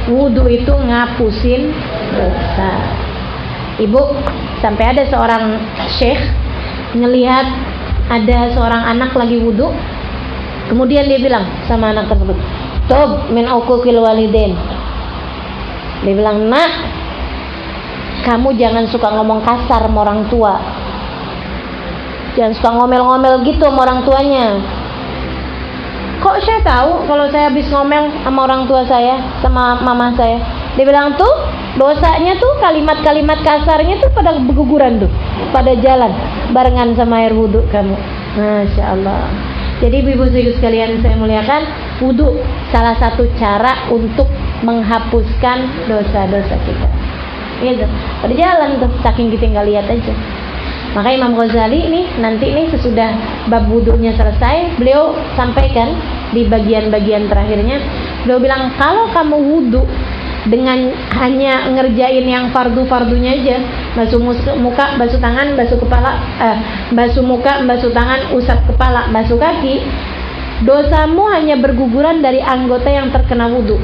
Wudu itu ngapusin dosa. Ibu, sampai ada seorang syekh ngelihat ada seorang anak lagi wudu, kemudian dia bilang sama anak tersebut, "Tob min uquqil walidain." Dia bilang, "Nak, kamu jangan suka ngomong kasar sama orang tua. Jangan suka ngomel-ngomel gitu sama orang tuanya." Kok saya tahu kalau saya habis ngomel sama orang tua saya, sama mama saya? Dia bilang tuh, dosanya tuh kalimat-kalimat kasarnya tuh pada berguguran tuh, pada jalan barengan sama air wudu kamu. Masya Allah. Jadi ibu-ibu sekalian saya muliakan, wudu salah satu cara untuk menghapuskan dosa-dosa kita. Gitu. Pada jalan tuh, saking kita nggak lihat aja. Maka Imam Ghazali nih nanti nih sesudah bab wudunya selesai, beliau sampaikan di bagian-bagian terakhirnya, beliau bilang kalau kamu wudu dengan hanya ngerjain yang fardu-fardunya aja, basuh muka, basuh tangan, basuh kepala, basuh muka, basuh tangan, usap kepala, basuh kaki, dosamu hanya berguguran dari anggota yang terkena wudu.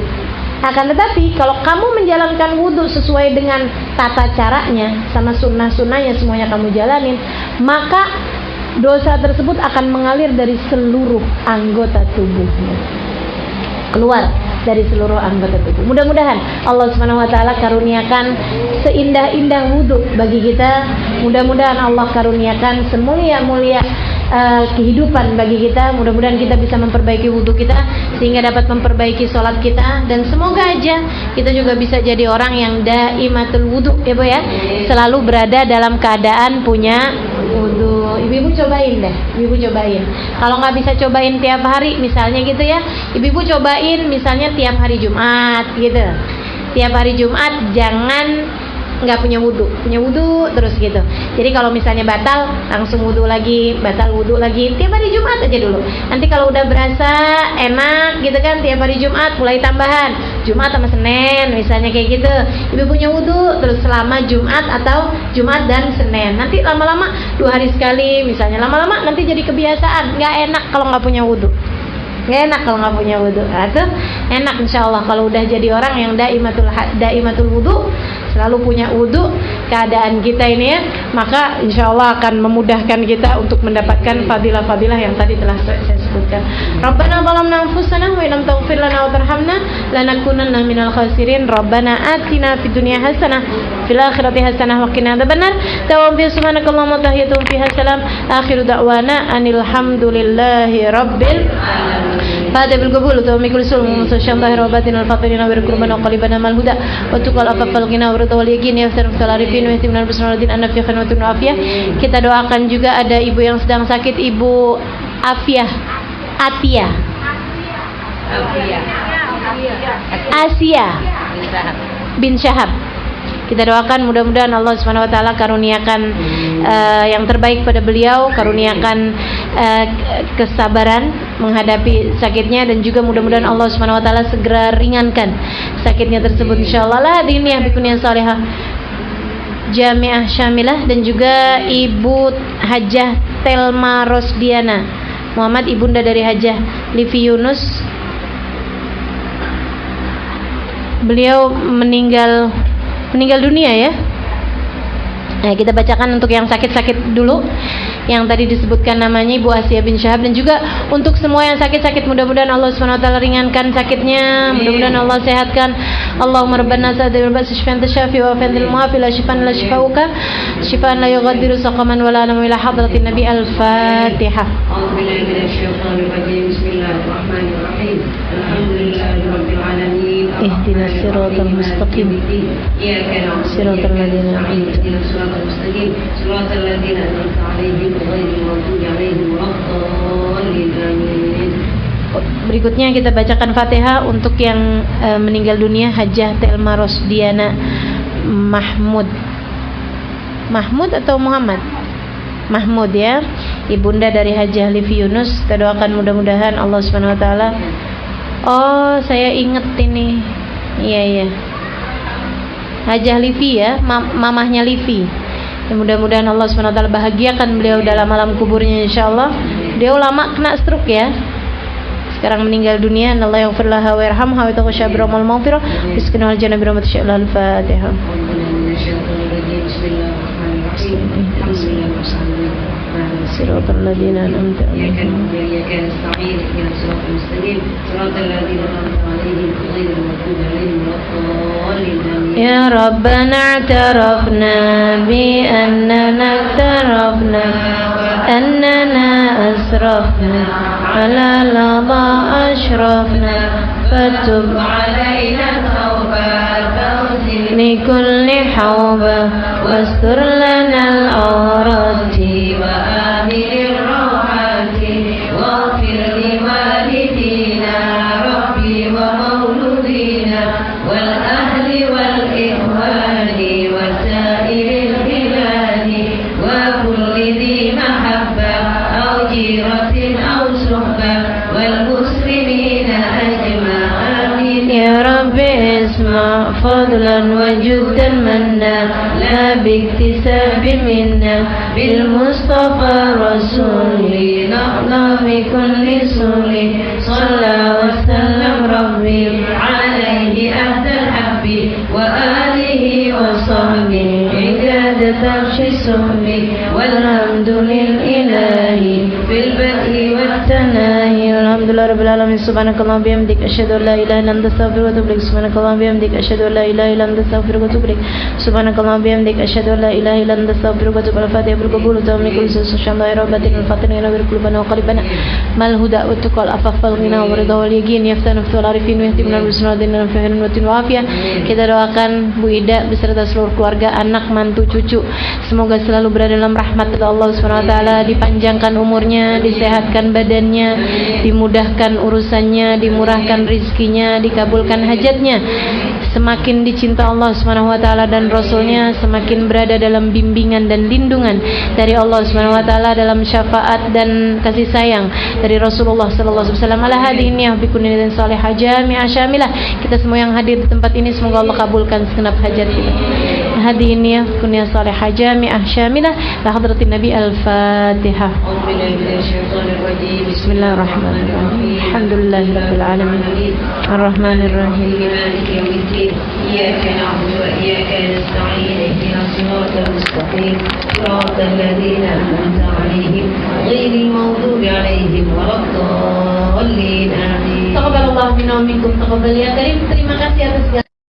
Akan tetapi kalau kamu menjalankan wudu sesuai dengan tata caranya, sama sunnah-sunnahnya semuanya kamu jalanin, maka dosa tersebut akan mengalir dari seluruh anggota tubuhmu, keluar dari seluruh anggota tubuh. Mudah-mudahan Allah Subhanahu wa taala karuniakan seindah-indah wudu bagi kita. Mudah-mudahan Allah karuniakan semulia-mulia kehidupan bagi kita. Mudah-mudahan kita bisa memperbaiki wudu kita sehingga dapat memperbaiki sholat kita, dan semoga aja kita juga bisa jadi orang yang daimatul wudu ya Bu ya, selalu berada dalam keadaan punya wudu. Ibu-ibu cobain deh, ibu cobain. Kalau nggak bisa cobain tiap hari misalnya gitu ya, ibu-ibu cobain misalnya tiap hari Jumat gitu. Tiap hari Jumat jangan nggak punya wudhu terus gitu. Jadi kalau misalnya batal langsung wudhu lagi, batal wudhu lagi, tiap hari Jumat aja dulu. Nanti kalau udah berasa enak gitu kan, tiap hari Jumat mulai tambahan Jumat sama Senin misalnya kayak gitu. Ibu punya wudhu terus selama Jumat atau Jumat dan Senin. Nanti lama-lama 2 hari sekali misalnya, lama-lama nanti jadi kebiasaan. Nggak enak kalau nggak punya wudhu. Nggak enak kalau nggak punya wudhu. Nah, itu enak insya Allah kalau udah jadi orang yang daimatul wudhu, selalu punya wudhu. Keadaan kita ini ya, maka insya Allah akan memudahkan kita untuk mendapatkan fadilah-fadilah yang tadi telah saya sebutkan. Rabbana zalamna anfusana wa illam taghfir lana wa tarhamna lanakunanna minal khasirin. Rabbana atina fid dunya hasanah fil akhirati hasanah wa qina adzabannar. Tawaffi subhanakallahumma wa tahiyyatuhum fiha salam. Akhiru da'wana anil hamdulillahi rabbil Fatiha bil qabul wa mikul sul musasyallah rabatin al fatirina wa kurban qalibana mal huda wa tuqal afal qina wa wal yaqin ya tarifin wa ihtimnal bismillahirrahmanirrahim anna fi khanwatun afiyah. Kita doakan juga ada ibu yang sedang sakit, Ibu Atia Asia bin Syahab. Kita doakan mudah-mudahan Allah Subhanahu wa taala karuniakan yang terbaik pada beliau, karuniakan kesabaran menghadapi sakitnya, dan juga mudah-mudahan Allah Subhanahu wa taala segera ringankan sakitnya tersebut insyaallah. La diniyah bikuniyah salihah Jamiah Syamilah, dan juga Ibu Hajah Telma Rosdiana Muhammad, ibunda dari Hajah Livi Yunus. Beliau meninggal dunia ya. Nah, kita bacakan untuk yang sakit-sakit dulu, yang tadi disebutkan namanya Ibu Asia bin Syahab, dan juga untuk semua yang sakit-sakit mudah-mudahan Allah Subhanahu wa taala ringankan sakitnya, mudah-mudahan Allah sehatkan. Allahumma rabbana sa'adil ba'as syifan tasyafi wa fadil mu'afi la syifan la syifauka syifan la yughadiru saqaman wa la alamu ila hadratin nabi. Al-Fatihah. A'udzubillahi minasyaitonir rajim. Bismillahirrahmanirrahim. Alhamdulillahirabbil alamin. Ihdinas siratal mustaqim. Iyyaka na'budu Siratal ladzina an'amta المستقيم صراط الذين أنعمت عليهم غير المغضوب عليهم ولا الضالين. Berikutnya kita bacakan Fatihah untuk yang meninggal dunia, Hajah Telma Rosdiana Mahmud atau Muhammad? Mahmud ya, ibunda dari Hajah Livi Yunus. Kita doakan mudah-mudahan Allah Subhanahu wa taala. Oh, saya inget ini. Iya. Hajah Livi ya, mamahnya Livi. Ya, mudah-mudahan Allah SWT bahagiakan beliau dalam alam kuburnya insyaallah. Dia lama kena stroke ya, sekarang meninggal dunia. Allah yaghfir laha wa yarhamha wa taqabbal amal maghfirah bismillahil jannah bi rahmatil Al-Fatihah. Siratal ladzina an'amta 'alaihim Ya Rabbana i'tarafna bi annana asrafna ala lama ashrafna fatub alaina tawbatan li kulli hawba wastur lana al-awrati wa amir rawhati waghfir li walidina rabbi wa mauludina wal ahli wal ikhwani wa sa'iril biladi wa kulli dhi mahabba aw jiratin aw suhba wal muslimina ajma'in ya rabbi isma' fadlan wa juddan manna la biktisabi minna bil mustafa rasuli nahla bi kulli suli salla wa sallam rabbi alaihi afdal habbi wa alihi wa sahbihi idadat arshisuhbi walhamdulil ilahi fil bad'i wat tanahi alhamdulillah rabbil alamin subhanakallah bihamdik asyhadu an la ilaha illa anta astaghfiruka wa atubu ilaik subhanakallah bihamdik asyhadu an la ilaha illa anta astaghfiruka wa atubu ilaik subhanakallah bihamdik asyhadu an la ilaha illa anta astaghfiruka wa atubu ilaik. Al-Fatihah bil qabul wa tamlikul sunnah rabatin al-fatin wa qulubana wa qalbana mal huda wa tuqal afafal ghina wa ridha wal yaqin yaftanu fil arifin wa ihtimnal bismillahir rahmanir rahim wa afiyah. Kita doakan Bu Ida beserta seluruh keluarga, anak, mantu, cucu, semoga selalu berada dalam rahmat Allah Subhanahu wa taala, dipanjangkan umurnya, disehatkan badannya, dimudahkan urusannya, dimurahkan rizkinya, dikabulkan hajatnya. Semakin dicinta Allah Subhanahu wa taala dan Rasulnya, semakin berada dalam bimbingan dan lindungan dari Allah Subhanahu wa taala, dalam syafaat dan kasih sayang dari Rasulullah sallallahu alaihi wasallam. Ala hadhihi niyyah bi kulli niyatin salihah jami'ah syamilah. Kita semua yang hadir di tempat ini semoga Allah kabulkan segenap hajat kita. Hadhihi niyyah bi kulli niyatin salihah jami'ah syamilah. La hadratin Nabi Al-Fatihah. Bismillahirrahmanirrahim. Alhamdulillahirabbil alamin. Arrahmanir rahim. إياك نعبد وإياك نستعين اهدنا الصراط المستقيم صراط الذين أنعمت عليهم غير المغضوب عليهم ولا الضالين آمين. Taqabbalallahu minna wa minkum taqabbal ya karim. Terima kasih atas segala